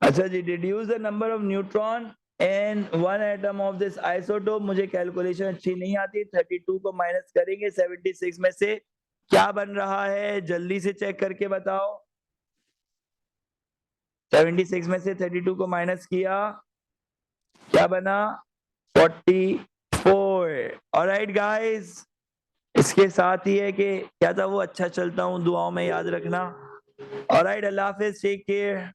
Speaker 1: अच्छा जी, deduce the number of neutron and 1 atom of this isotope, मुझे कैलकुलेशन अच्छी नहीं आती, 32 को माइनस करेंगे 76 में से, क्या बन रहा है जल्दी से चेक करके बताओ। 76 में से 32 को माइनस किया, क्या बना 44। ऑलराइट गाइस, इसके साथ ही है कि क्या था वो, अच्छा चलता हूँ, दुआओं में याद रखना। ऑलराइट, अल्लाह हाफिज, टेक केयर।